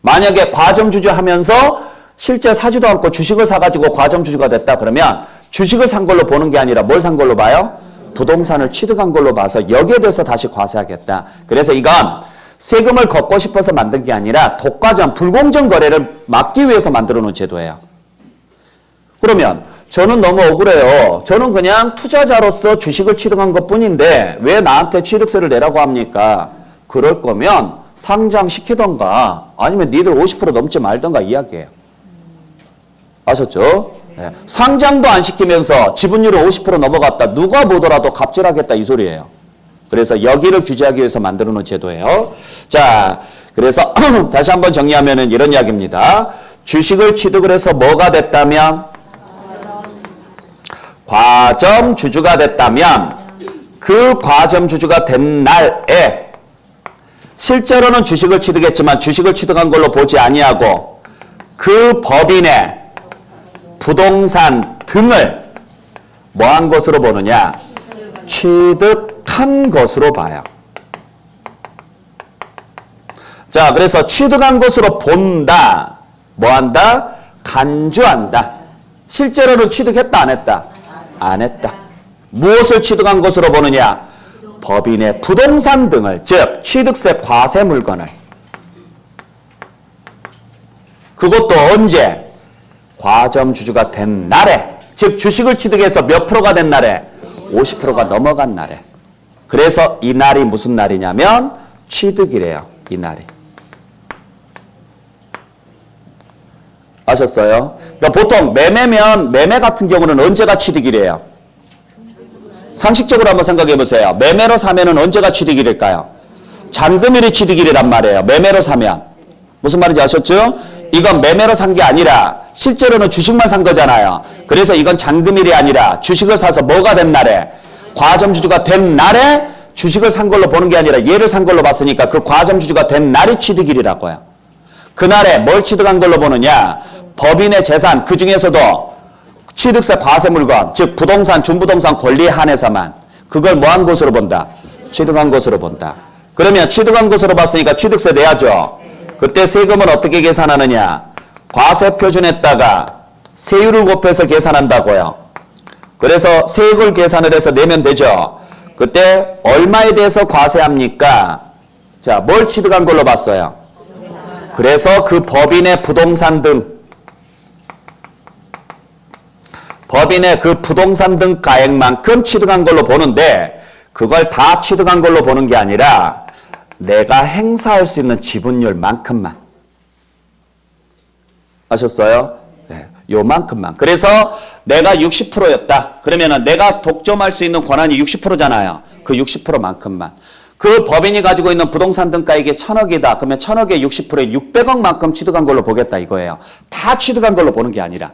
만약에 과점주주 하면서 실제 사지도 않고 주식을 사가지고 과점주주가 됐다 그러면 주식을 산 걸로 보는 게 아니라 뭘 산 걸로 봐요? 부동산을 취득한 걸로 봐서 여기에 대해서 다시 과세하겠다. 그래서 이건 세금을 걷고 싶어서 만든 게 아니라 독과점, 불공정 거래를 막기 위해서 만들어 놓은 제도예요. 그러면 저는 너무 억울해요. 저는 그냥 투자자로서 주식을 취득한 것뿐인데 왜 나한테 취득세를 내라고 합니까? 그럴 거면 상장시키던가 아니면 니들 50% 넘지 말던가 이야기예요. 아셨죠? 네. 상장도 안 시키면서 지분율이 50% 넘어갔다. 누가 보더라도 갑질하겠다 이 소리예요. 그래서 여기를 규제하기 위해서 만들어 놓은 제도예요. 자, 그래서 다시 한번 정리하면은 이런 이야기입니다. 주식을 취득을 해서 뭐가 됐다면? 과점주주가 됐다면 그 과점주주가 된 날에 실제로는 주식을 취득했지만 주식을 취득한 걸로 보지 아니하고 그 법인의 부동산 등을 뭐한 것으로 보느냐? 취득한 것으로 봐요. 자, 그래서 취득한 것으로 본다. 뭐한다? 간주한다. 실제로는 취득했다, 안 했다? 안 했다. 무엇을 취득한 것으로 보느냐? 법인의 부동산 등을, 즉 취득세 과세 물건을. 그것도 언제? 과점주주가 된 날에, 즉 주식을 취득해서 몇 프로가 된 날에? 50%가 넘어간 날에. 그래서 이 날이 무슨 날이냐면 취득이래요. 이 날이. 아셨어요? 그러니까 보통 매매면 매매 같은 경우는 언제가 취득이래요? 상식적으로 한번 생각해 보세요. 매매로 사면은 언제가 취득일일까요? 잔금일이 취득일이란 말이에요. 매매로 사면. 무슨 말인지 아셨죠? 이건 매매로 산 게 아니라 실제로는 주식만 산 거잖아요. 그래서 이건 잔금일이 아니라 주식을 사서 뭐가 된 날에? 과점주주가 된 날에 주식을 산 걸로 보는 게 아니라 얘를 산 걸로 봤으니까 그 과점주주가 된 날이 취득일이라고요. 그날에 뭘 취득한 걸로 보느냐? 법인의 재산, 그 중에서도 취득세 과세물건, 즉 부동산, 준부동산 권리에 한해서만 그걸 뭐 한 것으로 본다? 취득한 것으로 본다. 그러면 취득한 것으로 봤으니까 취득세 내야죠. 그때 세금을 어떻게 계산하느냐? 과세표준에다가 세율을 곱해서 계산한다고요. 그래서 세액을 계산을 해서 내면 되죠. 그때 얼마에 대해서 과세합니까? 자, 뭘 취득한 걸로 봤어요? 그래서 그 법인의 부동산 등 법인의 그 부동산 등 가액만큼 취득한 걸로 보는데 그걸 다 취득한 걸로 보는 게 아니라 내가 행사할 수 있는 지분율만큼만. 아셨어요? 네, 요만큼만. 그래서 내가 60%였다. 그러면은 내가 독점할 수 있는 권한이 60%잖아요. 그 60%만큼만. 그 법인이 가지고 있는 부동산 등가액이 1,000억이다. 그러면 1,000억의 60%에 600억만큼 취득한 걸로 보겠다 이거예요. 다 취득한 걸로 보는 게 아니라.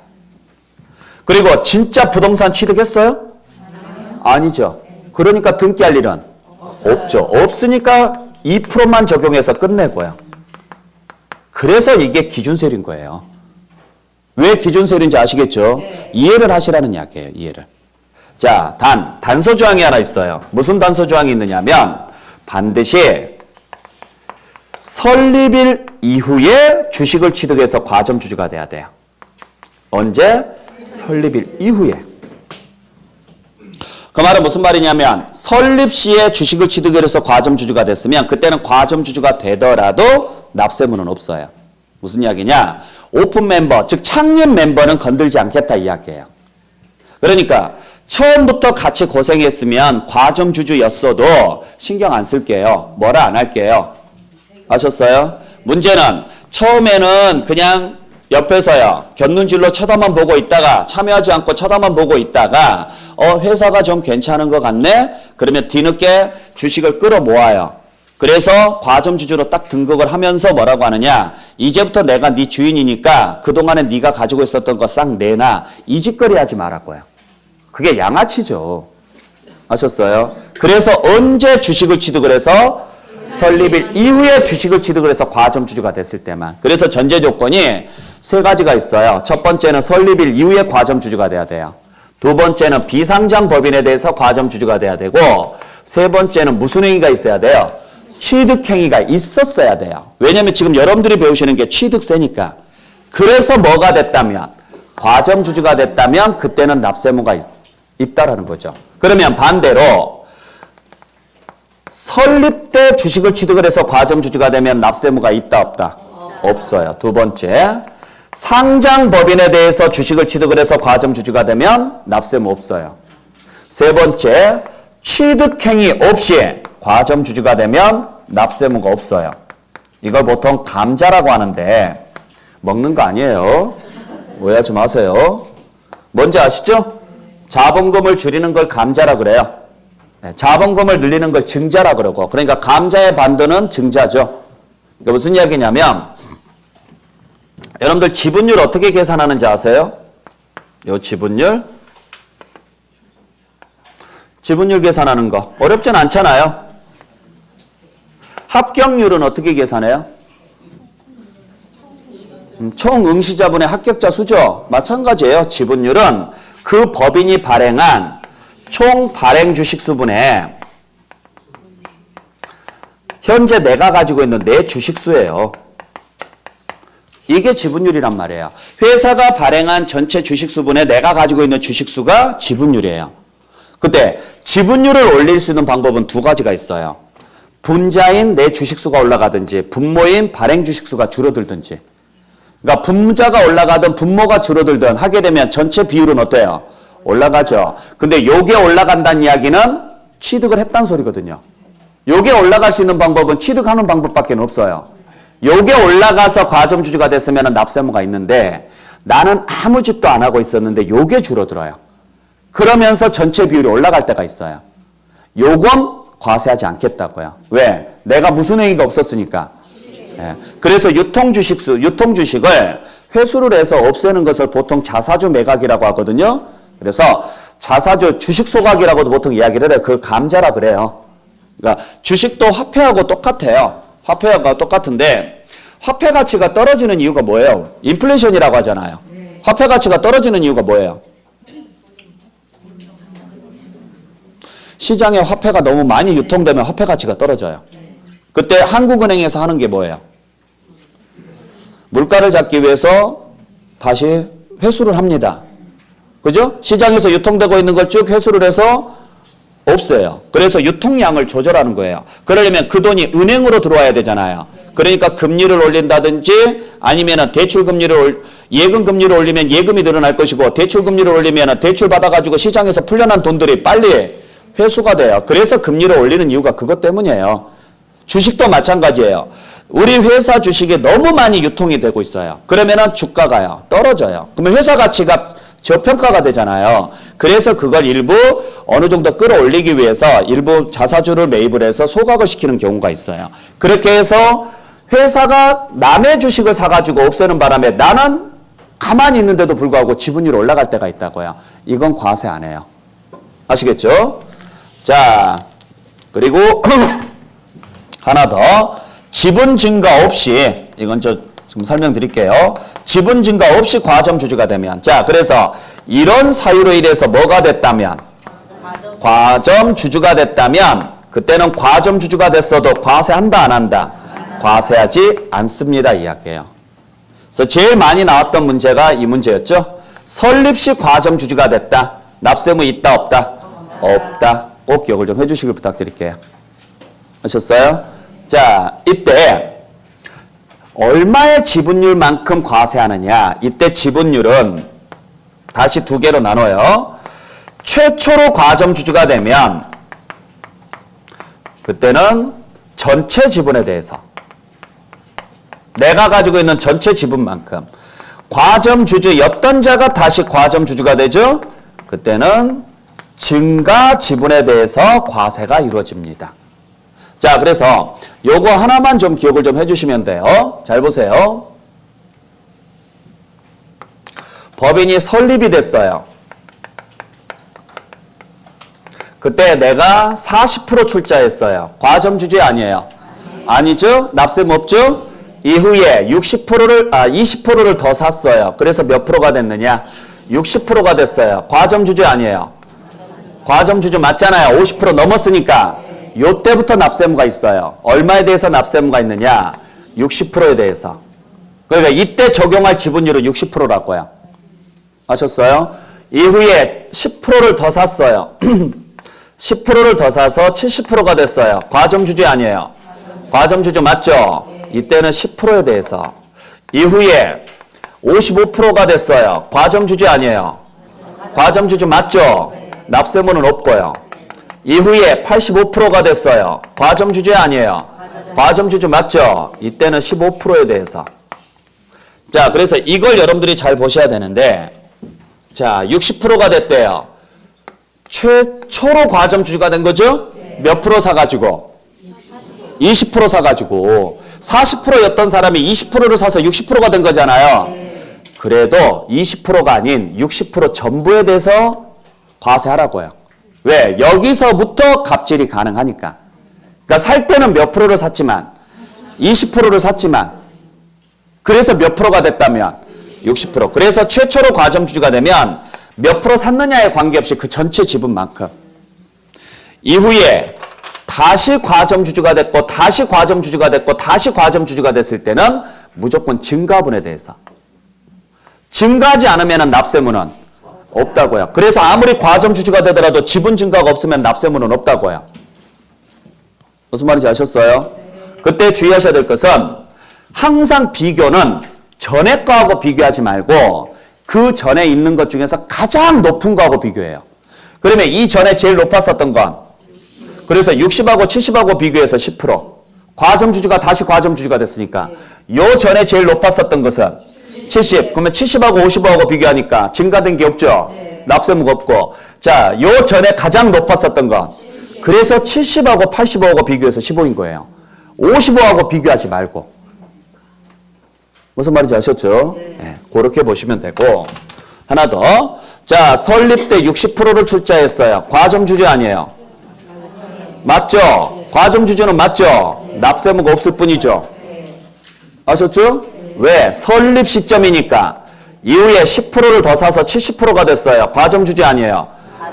그리고 진짜 부동산 취득했어요? 아니죠. 그러니까 등기할 일은 없죠. 없으니까 2%만 적용해서 끝내고요. 그래서 이게 기준세율인 거예요. 왜 기준세율인지 아시겠죠? 네. 이해를 하시라는 이야기예요. 이해를. 자, 단서조항이 하나 있어요. 무슨 단서조항이 있느냐면 반드시 설립일 이후에 주식을 취득해서 과점주주가 돼야 돼요. 언제? 설립일 이후에. 그 말은 무슨 말이냐면 설립 시에 주식을 취득해서 과점주주가 됐으면 그때는 과점주주가 되더라도 납세문은 없어요. 무슨 이야기냐? 오픈 멤버, 즉 창립 멤버는 건들지 않겠다 이야기예요. 그러니까 처음부터 같이 고생했으면 과점주주였어도 신경 안 쓸게요. 뭐라 안 할게요. 아셨어요? 문제는 처음에는 그냥 옆에서요. 곁눈질로 쳐다만 보고 있다가 참여하지 않고 쳐다만 보고 있다가 회사가 좀 괜찮은 것 같네? 그러면 뒤늦게 주식을 끌어모아요. 그래서 과점주주로 딱 등극을 하면서 뭐라고 하느냐? 이제부터 내가 네 주인이니까 그동안에 네가 가지고 있었던 거 싹 내놔. 이 짓거리 하지 말라고요. 그게 양아치죠. 아셨어요? 그래서 언제 주식을 취득을 해서? 설립일 이후에 주식을 취득을 해서 과점주주가 됐을 때만. 그래서 전제 조건이 세 가지가 있어요. 첫 번째는 설립일 이후에 과점주주가 돼야 돼요. 두 번째는 비상장 법인에 대해서 과점주주가 돼야 되고 세 번째는 무슨 행위가 있어야 돼요? 취득행위가 있었어야 돼요. 왜냐하면 지금 여러분들이 배우시는 게 취득세니까. 그래서 뭐가 됐다면? 과점주주가 됐다면 그때는 납세무가 있다라는 거죠. 그러면 반대로 설립 때 주식을 취득을 해서 과점주주가 되면 납세무가 있다 없다? 없어요. 두 번째, 상장 법인에 대해서 주식을 취득을 해서 과점주주가 되면 납세무 없어요. 세 번째, 취득행위 없이 과점주주가 되면 납세무가 없어요. 이걸 보통 감자라고 하는데 먹는 거 아니에요. 오해하지 마세요. 뭔지 아시죠? 자본금을 줄이는 걸 감자라 그래요. 네, 자본금을 늘리는 걸 증자라 그러고, 그러니까 감자의 반도는 증자죠. 그러니까 무슨 이야기냐면 여러분들 지분율 어떻게 계산하는지 아세요? 요 지분율 계산하는 거 어렵진 않잖아요. 합격률은 어떻게 계산해요? 총 응시자분의 합격자 수죠. 마찬가지예요. 지분율은 그 법인이 발행한 총 발행 주식 수분에 현재 내가 가지고 있는 내 주식 수예요. 이게 지분율이란 말이에요. 회사가 발행한 전체 주식 수분에 내가 가지고 있는 주식 수가 지분율이에요. 그때 지분율을 올릴 수 있는 방법은 두 가지가 있어요. 분자인 내 주식수가 올라가든지 분모인 발행 주식수가 줄어들든지. 그러니까 분자가 올라가든 분모가 줄어들든 하게 되면 전체 비율은 어때요? 올라가죠. 근데 요게 올라간다는 이야기는 취득을 했다는 소리거든요. 요게 올라갈 수 있는 방법은 취득하는 방법밖에 없어요. 요게 올라가서 과점주주가 됐으면 납세무가 있는데 나는 아무 짓도 안 하고 있었는데 요게 줄어들어요. 그러면서 전체 비율이 올라갈 때가 있어요. 요건 과세하지 않겠다고요. 왜? 내가 무슨 행위가 없었으니까. 예. 그래서 유통주식을 회수를 해서 없애는 것을 보통 자사주 매각이라고 하거든요. 그래서 자사주 주식 소각이라고도 보통 이야기를 해요. 그걸 감자라 그래요. 그러니까 주식도 화폐하고 똑같아요. 화폐하고 똑같은데 화폐 가치가 떨어지는 이유가 뭐예요? 인플레이션이라고 하잖아요. 화폐 가치가 떨어지는 이유가 뭐예요? 시장에 화폐가 너무 많이 유통되면 화폐 가치가 떨어져요. 그때 한국은행에서 하는 게 뭐예요? 물가를 잡기 위해서 다시 회수를 합니다. 그죠? 시장에서 유통되고 있는 걸 쭉 회수를 해서 없애요. 그래서 유통량을 조절하는 거예요. 그러려면 그 돈이 은행으로 들어와야 되잖아요. 그러니까 금리를 올린다든지 아니면 예금 금리를 올리면 예금이 늘어날 것이고 대출 금리를 올리면 대출 받아가지고 시장에서 풀려난 돈들이 빨리 회수가 돼요. 그래서 금리를 올리는 이유가 그것 때문이에요. 주식도 마찬가지예요. 우리 회사 주식이 너무 많이 유통이 되고 있어요. 그러면은 주가가요. 떨어져요. 그러면 회사 가치가 저평가가 되잖아요. 그래서 그걸 일부 어느 정도 끌어올리기 위해서 일부 자사주를 매입을 해서 소각을 시키는 경우가 있어요. 그렇게 해서 회사가 남의 주식을 사가지고 없애는 바람에 나는 가만히 있는데도 불구하고 지분율이 올라갈 때가 있다고요. 이건 과세 안 해요. 아시겠죠? 자, 그리고 하나 더. 지분 증가 없이, 이건 지금 설명드릴게요. 지분 증가 없이 과점 주주가 되면. 자, 그래서 이런 사유로 인해서 뭐가 됐다면? 과점 주주가 됐다면, 그때는 과점 주주가 됐어도 과세한다, 안 한다? 과세하지 않습니다. 이야기예요. 그래서 제일 많이 나왔던 문제가 이 문제였죠. 설립 시 과점 주주가 됐다. 납세무 있다, 없다? 없다. 꼭 기억을 좀 해주시길 부탁드릴게요. 아셨어요? 자, 이때 얼마의 지분율만큼 과세하느냐. 이때 지분율은 다시 두 개로 나눠요. 최초로 과점 주주가 되면 그때는 전체 지분에 대해서 내가 가지고 있는 전체 지분만큼 과점 주주였던 자가 다시 과점 주주가 되죠. 그때는 증가 지분에 대해서 과세가 이루어집니다. 자, 그래서 요거 하나만 좀 기억을 좀 해주시면 돼요. 잘 보세요. 법인이 설립이 됐어요. 그때 내가 40% 출자했어요. 과점 주주 아니에요? 아니죠? 납세무 없죠? 이후에 20%를 더 샀어요. 그래서 몇 프로가 됐느냐? 60%가 됐어요. 과점 주주 아니에요? 과점 주주 맞잖아요. 50% 넘었으니까. 요때부터 납세무가 있어요. 얼마에 대해서 납세무가 있느냐? 60%에 대해서. 그러니까 이때 적용할 지분율은 60%라고요. 아셨어요? 이후에 10%를 더 샀어요. 10%를 더 사서 70%가 됐어요. 과점주주 아니에요? 과점주주 맞죠? 이때는 10%에 대해서. 이후에 55%가 됐어요. 과점주주 아니에요? 과점주주 맞죠? 납세무는 없고요. 이후에 85%가 됐어요. 과점주주 아니에요? 과점주주 맞죠? 이때는 15%에 대해서. 자, 그래서 이걸 여러분들이 잘 보셔야 되는데, 자, 60%가 됐대요. 최초로 과점주주가 된 거죠? 몇 프로 사가지고? 20% 사가지고. 40%였던 사람이 20%를 사서 60%가 된 거잖아요. 그래도 20%가 아닌 60% 전부에 대해서 과세하라고요. 왜? 여기서부터 갑질이 가능하니까. 그러니까 살 때는 몇 프로를 샀지만 20%를 샀지만 그래서 몇 프로가 됐다면 60%. 그래서 최초로 과점주주가 되면 몇 프로 샀느냐에 관계없이 그 전체 지분만큼. 이후에 다시 과점주주가 됐고 다시 과점주주가 됐고 다시 과점주주가 됐을 때는 무조건 증가분에 대해서. 증가하지 않으면 납세무는 없다고요. 그래서 아무리 과점주주가 되더라도 지분 증가가 없으면 납세무는 없다고요. 무슨 말인지 아셨어요? 그때 주의하셔야 될 것은 항상 비교는 전에 거하고 비교하지 말고 그 전에 있는 것 중에서 가장 높은 거하고 비교해요. 그러면 이 전에 제일 높았었던 건 그래서 60하고 70하고 비교해서 10%. 과점주주가 다시 과점주주가 됐으니까 요 전에 제일 높았었던 것은 70. 그러면 70하고 55하고 비교하니까 증가된 게 없죠. 납세무가 없고. 자, 요 전에 가장 높았었던 건. 그래서 70하고 85하고 비교해서 15인 거예요. 55하고 비교하지 말고. 무슨 말인지 아셨죠? 네. 그렇게 보시면 되고. 하나 더. 자, 설립 때 60%를 출자했어요. 과점주주 아니에요. 맞죠? 과점주주는 맞죠? 납세무가 없을 뿐이죠. 아셨죠? 왜? 설립 시점이니까. 이후에 10%를 더 사서 70%가 됐어요. 과점주주 아니에요.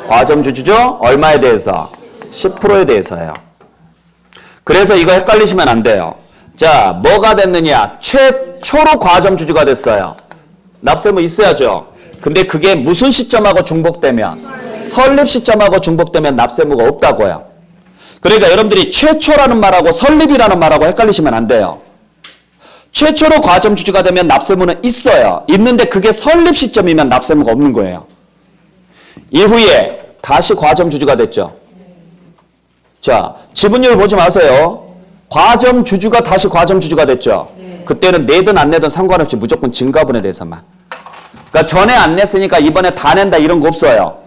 과점주주죠? 얼마에 대해서? 10%에 대해서요. 그래서 이거 헷갈리시면 안 돼요. 자, 뭐가 됐느냐? 최초로 과점주주가 됐어요. 납세무 있어야죠. 근데 그게 무슨 시점하고 중복되면? 설립 시점하고 중복되면 납세무가 없다고요. 그러니까 여러분들이 최초라는 말하고 설립이라는 말하고 헷갈리시면 안 돼요. 최초로 과점주주가 되면 납세무는 있어요. 있는데 그게 설립 시점이면 납세무가 없는 거예요. 이후에 다시 과점주주가 됐죠. 자, 지분율 보지 마세요. 과점주주가 다시 과점주주가 됐죠. 그때는 내든 안 내든 상관없이 무조건 증가분에 대해서만. 그러니까 전에 안 냈으니까 이번에 다 낸다 이런 거 없어요.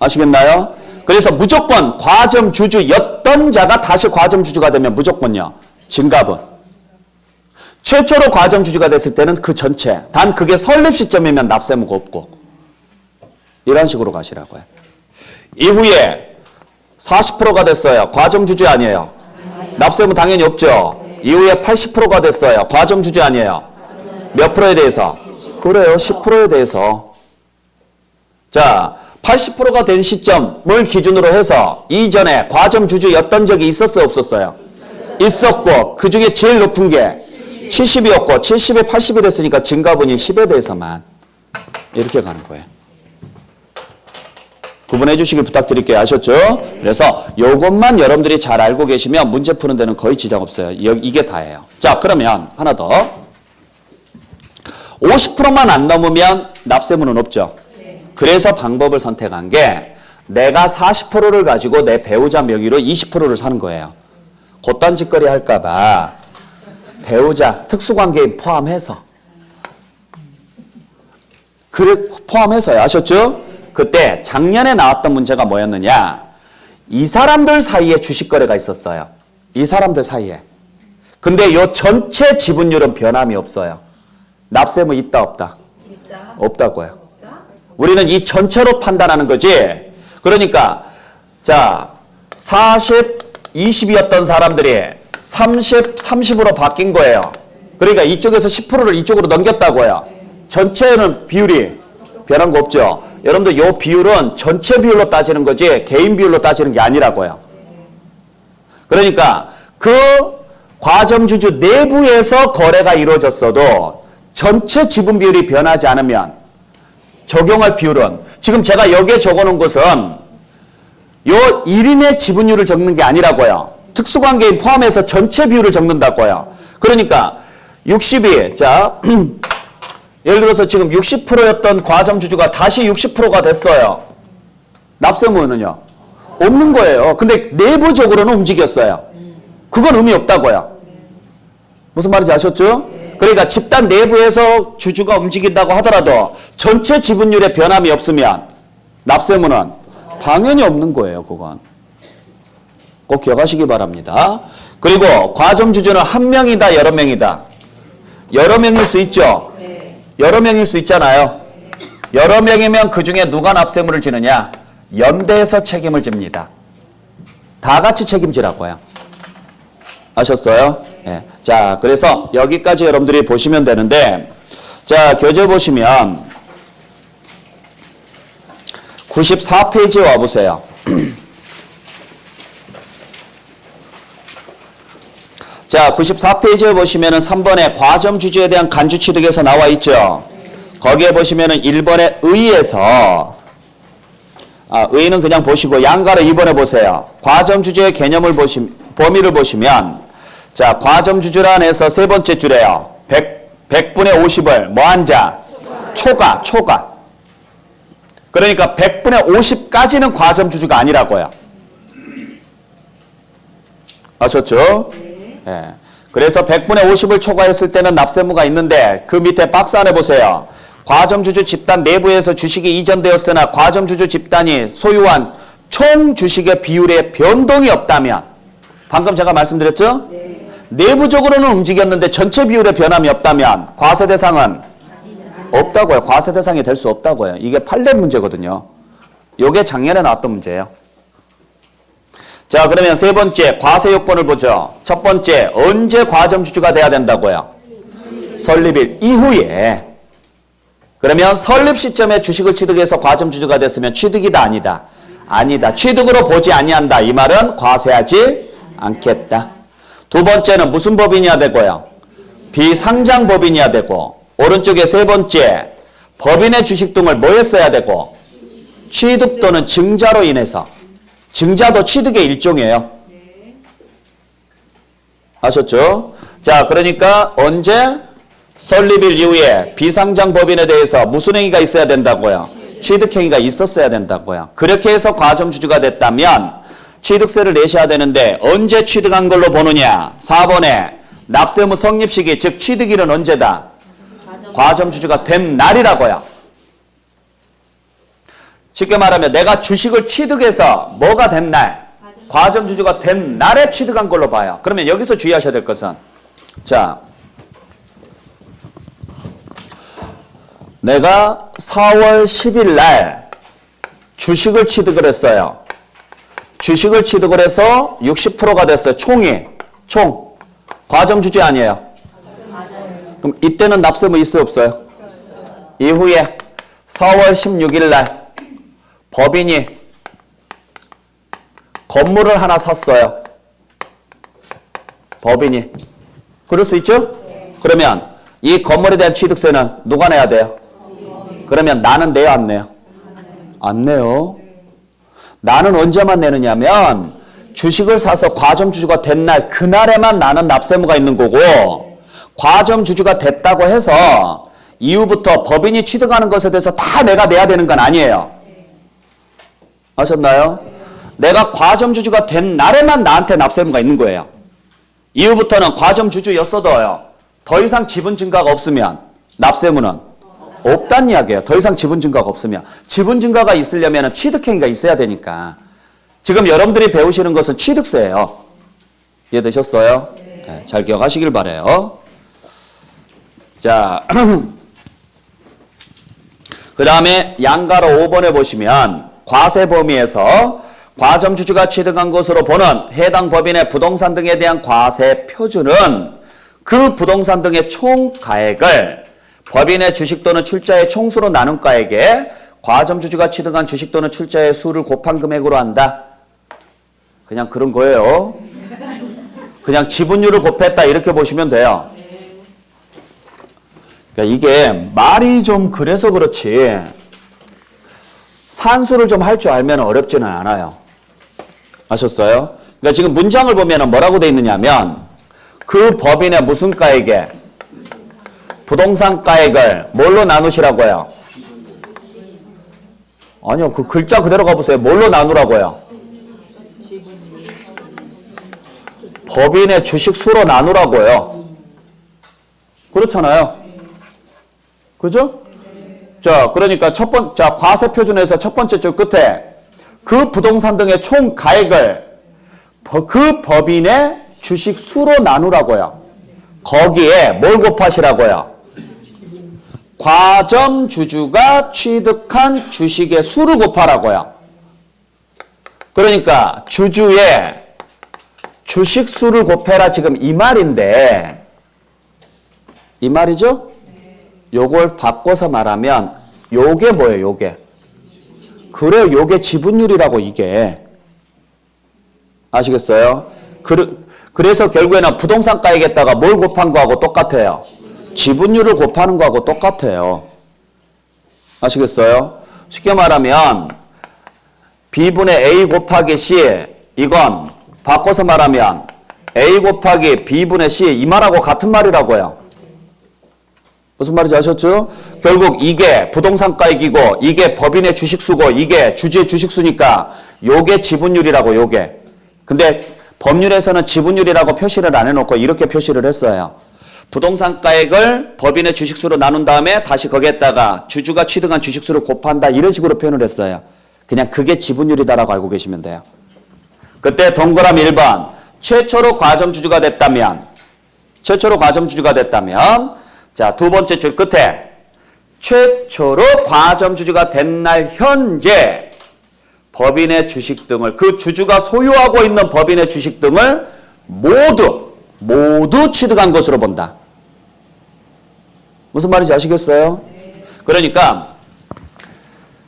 아시겠나요? 그래서 무조건 과점주주였던 자가 다시 과점주주가 되면 무조건요. 증가분. 최초로 과점주주가 됐을 때는 그 전체. 단 그게 설립 시점이면 납세무가 없고. 이런 식으로 가시라고요. 이후에 40%가 됐어요. 과점주주 아니에요. 납세무 당연히 없죠. 이후에 80%가 됐어요. 과점주주 아니에요. 몇 프로에 대해서? 그래요. 10%에 대해서. 자, 80%가 된 시점을 기준으로 해서 이전에 과점주주였던 적이 있었어요? 없었어요? 있었고 그 중에 제일 높은 게 70이었고 70에 80이 됐으니까 증가분이 10에 대해서만 이렇게 가는 거예요. 구분해 주시길 부탁드릴게요. 아셨죠? 그래서 이것만 여러분들이 잘 알고 계시면 문제 푸는 데는 거의 지장 없어요. 이게 다예요. 자, 그러면 하나 더. 50%만 안 넘으면 납세무는 없죠. 그래서 방법을 선택한 게 내가 40%를 가지고 내 배우자 명의로 20%를 사는 거예요. 곶단 짓거리 할까 봐 배우자 특수관계인 포함해서. 그래 포함해서요. 아셨죠? 그때 작년에 나왔던 문제가 뭐였느냐. 이 사람들 사이에 주식 거래가 있었어요. 이 사람들 사이에. 근데 요 전체 지분율은 변함이 없어요. 납세무 있다 없다? 있다. 없다고요. 없다? 우리는 이 전체로 판단하는 거지. 그러니까 자 40, 20이었던 사람들이 30, 30으로 바뀐 거예요. 그러니까 이쪽에서 10%를 이쪽으로 넘겼다고요. 전체는 비율이 변한 거 없죠. 여러분들 요 비율은 전체 비율로 따지는 거지 개인 비율로 따지는 게 아니라고요. 그러니까 그 과점주주 내부에서 거래가 이루어졌어도 전체 지분 비율이 변하지 않으면 적용할 비율은 지금 제가 여기에 적어놓은 것은 요 1인의 지분율을 적는 게 아니라고요. 특수관계인 포함해서 전체 비율을 적는다고요. 그러니까 60이 자 예를 들어서 지금 60%였던 과점주주가 다시 60%가 됐어요. 납세무는요? 없는 거예요. 근데 내부적으로는 움직였어요. 그건 의미 없다고요. 무슨 말인지 아셨죠? 그러니까 집단 내부에서 주주가 움직인다고 하더라도 전체 지분율에 변함이 없으면 납세무는 당연히 없는 거예요. 그건. 꼭 기억하시기 바랍니다. 그리고 과점주주는 한 명이다, 여러 명이다. 여러 명일 수 있죠. 여러 명일 수 있잖아요. 여러 명이면 그 중에 누가 납세무를 지느냐? 연대해서 책임을 집니다. 다 같이 책임지라고요. 아셨어요? 네. 자, 그래서 여기까지 여러분들이 보시면 되는데, 자, 교재 보시면 94페이지에 와보세요. 자, 94페이지에 보시면은 3번에 과점주주에 대한 간주취득에서 나와 있죠. 거기에 보시면은 1번에 의에서, 의는 그냥 보시고 양가로 2번에 보세요. 과점주주의 개념을 범위를 보시면, 자, 과점주주란에서 세 번째 줄에요. 100분의 50을 뭐한 자? 초과. 그러니까 100분의 50까지는 과점주주가 아니라고요. 아셨죠? 예. 그래서 100분의 50을 초과했을 때는 납세무가 있는데 그 밑에 박스 안에 보세요. 과점주주 집단 내부에서 주식이 이전되었으나 과점주주 집단이 소유한 총 주식의 비율에 변동이 없다면, 방금 제가 말씀드렸죠? 네. 내부적으로는 움직였는데 전체 비율에 변함이 없다면 과세 대상은 없다고요. 과세 대상이 될 수 없다고요. 이게 판례 문제거든요. 이게 작년에 나왔던 문제예요. 자, 그러면 세 번째 과세 요건을 보죠. 첫 번째, 언제 과점주주가 돼야 된다고요? 설립일 이후에. 그러면 설립 시점에 주식을 취득해서 과점주주가 됐으면 취득이다 아니다? 아니다. 취득으로 보지 아니한다. 이 말은 과세하지 않겠다. 두 번째는 무슨 법인이어야 되고요? 비상장 법인이어야 되고, 오른쪽에 세 번째, 법인의 주식 등을 뭐 했어야 되고? 취득 또는 증자로 인해서. 증자도 취득의 일종이에요. 아셨죠? 자, 그러니까 언제? 설립일 이후에 비상장 법인에 대해서 무슨 행위가 있어야 된다고요? 취득행위가 있었어야 된다고요. 그렇게 해서 과점주주가 됐다면 취득세를 내셔야 되는데 언제 취득한 걸로 보느냐? 4번에 납세의무 성립 시기, 즉 취득일은 언제다? 과점주주가 된 날이라고요. 쉽게 말하면 내가 주식을 취득해서 뭐가 된 날? 과점주주가 된 날에 취득한 걸로 봐요. 그러면 여기서 주의하셔야 될 것은, 자, 내가 4월 10일 날 주식을 취득을 했어요. 주식을 취득을 해서 60%가 됐어요. 총. 과점주주 아니에요. 그럼 이때는 납세의무 있어요, 없어요? 이후에 4월 16일 날 법인이 건물을 하나 샀어요. 법인이. 그럴 수 있죠? 그러면 이 건물에 대한 취득세는 누가 내야 돼요? 그러면 나는 내요, 안 내요? 안 내요. 나는 언제만 내느냐면 주식을 사서 과점주주가 된 날, 그날에만 나는 납세의무가 있는 거고, 과점주주가 됐다고 해서 이후부터 법인이 취득하는 것에 대해서 다 내가 내야 되는 건 아니에요. 아셨나요? 내가 과점주주가 된 날에만 나한테 납세의무가 있는 거예요. 이후부터는 과점주주였어도요, 더 이상 지분 증가가 없으면 납세의무는 없다는 이야기예요. 더 이상 지분 증가가 없으면. 지분 증가가 있으려면 취득행위가 있어야 되니까. 지금 여러분들이 배우시는 것은 취득세예요. 이해되셨어요? 네, 잘 기억하시길 바라요. 자, 그 다음에 양가로 5번에 보시면 과세 범위에서 과점주주가 취득한 것으로 보는 해당 법인의 부동산 등에 대한 과세 표준은 그 부동산 등의 총 가액을 법인의 주식 또는 출자의 총수로 나눈 가액에 과점주주가 취득한 주식 또는 출자의 수를 곱한 금액으로 한다. 그냥 그런 거예요. 그냥 지분율을 곱했다 이렇게 보시면 돼요. 그러니까 이게 말이 좀 그래서 그렇지 산수를 좀 할 줄 알면 어렵지는 않아요. 아셨어요? 그러니까 지금 문장을 보면 뭐라고 돼 있느냐면 그 법인의 무슨 가액에 부동산 가액을 뭘로 나누시라고요? 아니요. 그 글자 그대로 가보세요. 뭘로 나누라고요? 법인의 주식 수로 나누라고요. 그렇잖아요. 그죠? 자, 그러니까 자, 과세 표준에서 첫 번째 줄 끝에 그 부동산 등의 총 가액을 그 법인의 주식 수로 나누라고요. 거기에 뭘 곱하시라고요? 과점주주가 취득한 주식의 수를 곱하라고요. 그러니까 주주의 주식 수를 곱해라 지금 이 말인데, 이 말이죠? 요걸 바꿔서 말하면 요게 뭐예요? 요게. 그래요. 요게 지분율이라고 이게. 아시겠어요? 그래서 결국에는 부동산 가액에다가 뭘 곱한 거하고 똑같아요. 지분율을 곱하는 거하고 똑같아요. 아시겠어요? 쉽게 말하면 B분의 A 곱하기 C, 이건 바꿔서 말하면 A 곱하기 B분의 C, 이 말하고 같은 말이라고요. 무슨 말인지 아셨죠? 결국 이게 부동산 가액이고 이게 법인의 주식수고 이게 주주의 주식수니까 요게 지분율이라고 요게. 근데 법률에서는 지분율이라고 표시를 안 해놓고 이렇게 표시를 했어요. 부동산가액을 법인의 주식수로 나눈 다음에 다시 거기에다가 주주가 취득한 주식수를 곱한다. 이런 식으로 표현을 했어요. 그냥 그게 지분율이다라고 알고 계시면 돼요. 그때 동그라미 1번 최초로 과점주주가 됐다면 자, 두 번째 줄 끝에 최초로 과점주주가 된 날 현재 법인의 주식 등을 그 주주가 소유하고 있는 법인의 주식 등을 모두 취득한 것으로 본다. 무슨 말인지 아시겠어요? 그러니까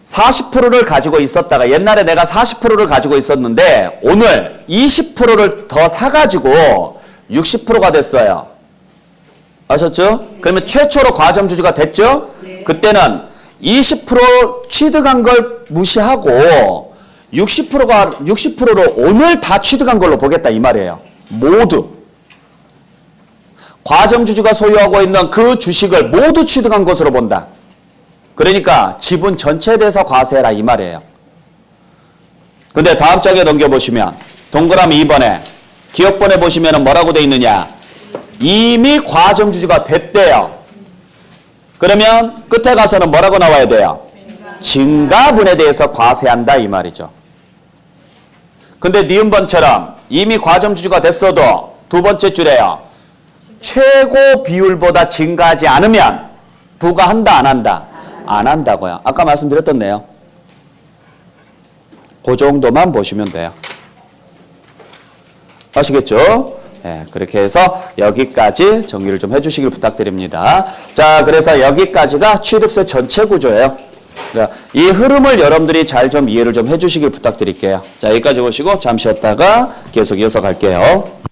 40%를 가지고 있었다가 옛날에 내가 40%를 가지고 있었는데 오늘 20%를 더 사가지고 60%가 됐어요. 아셨죠? 그러면 최초로 과점주주가 됐죠? 그때는 20% 취득한 걸 무시하고 60%로 오늘 다 취득한 걸로 보겠다 이 말이에요. 모두. 과점주주가 소유하고 있는 그 주식을 모두 취득한 것으로 본다. 그러니까 지분 전체에 대해서 과세해라 이 말이에요. 근데 다음 장에 넘겨보시면 동그라미 2번에 기억본에 보시면 뭐라고 돼 있느냐. 이미 과점주주가 됐대요. 그러면 끝에 가서는 뭐라고 나와야 돼요? 증가분에 대해서 과세한다 이 말이죠. 근데 니은번처럼 이미 과점주주가 됐어도 두 번째 줄에요. 최고 비율보다 증가하지 않으면 부과한다 안 한다? 안 한다고요. 아까 말씀드렸던 내용. 그 정도만 보시면 돼요. 아시겠죠? 네, 그렇게 해서 여기까지 정리를 좀 해주시길 부탁드립니다. 자, 그래서 여기까지가 취득세 전체 구조예요. 이 흐름을 여러분들이 잘 좀 이해를 좀 해주시길 부탁드릴게요. 자, 여기까지 보시고 잠시 쉬었다가 계속 이어서 갈게요.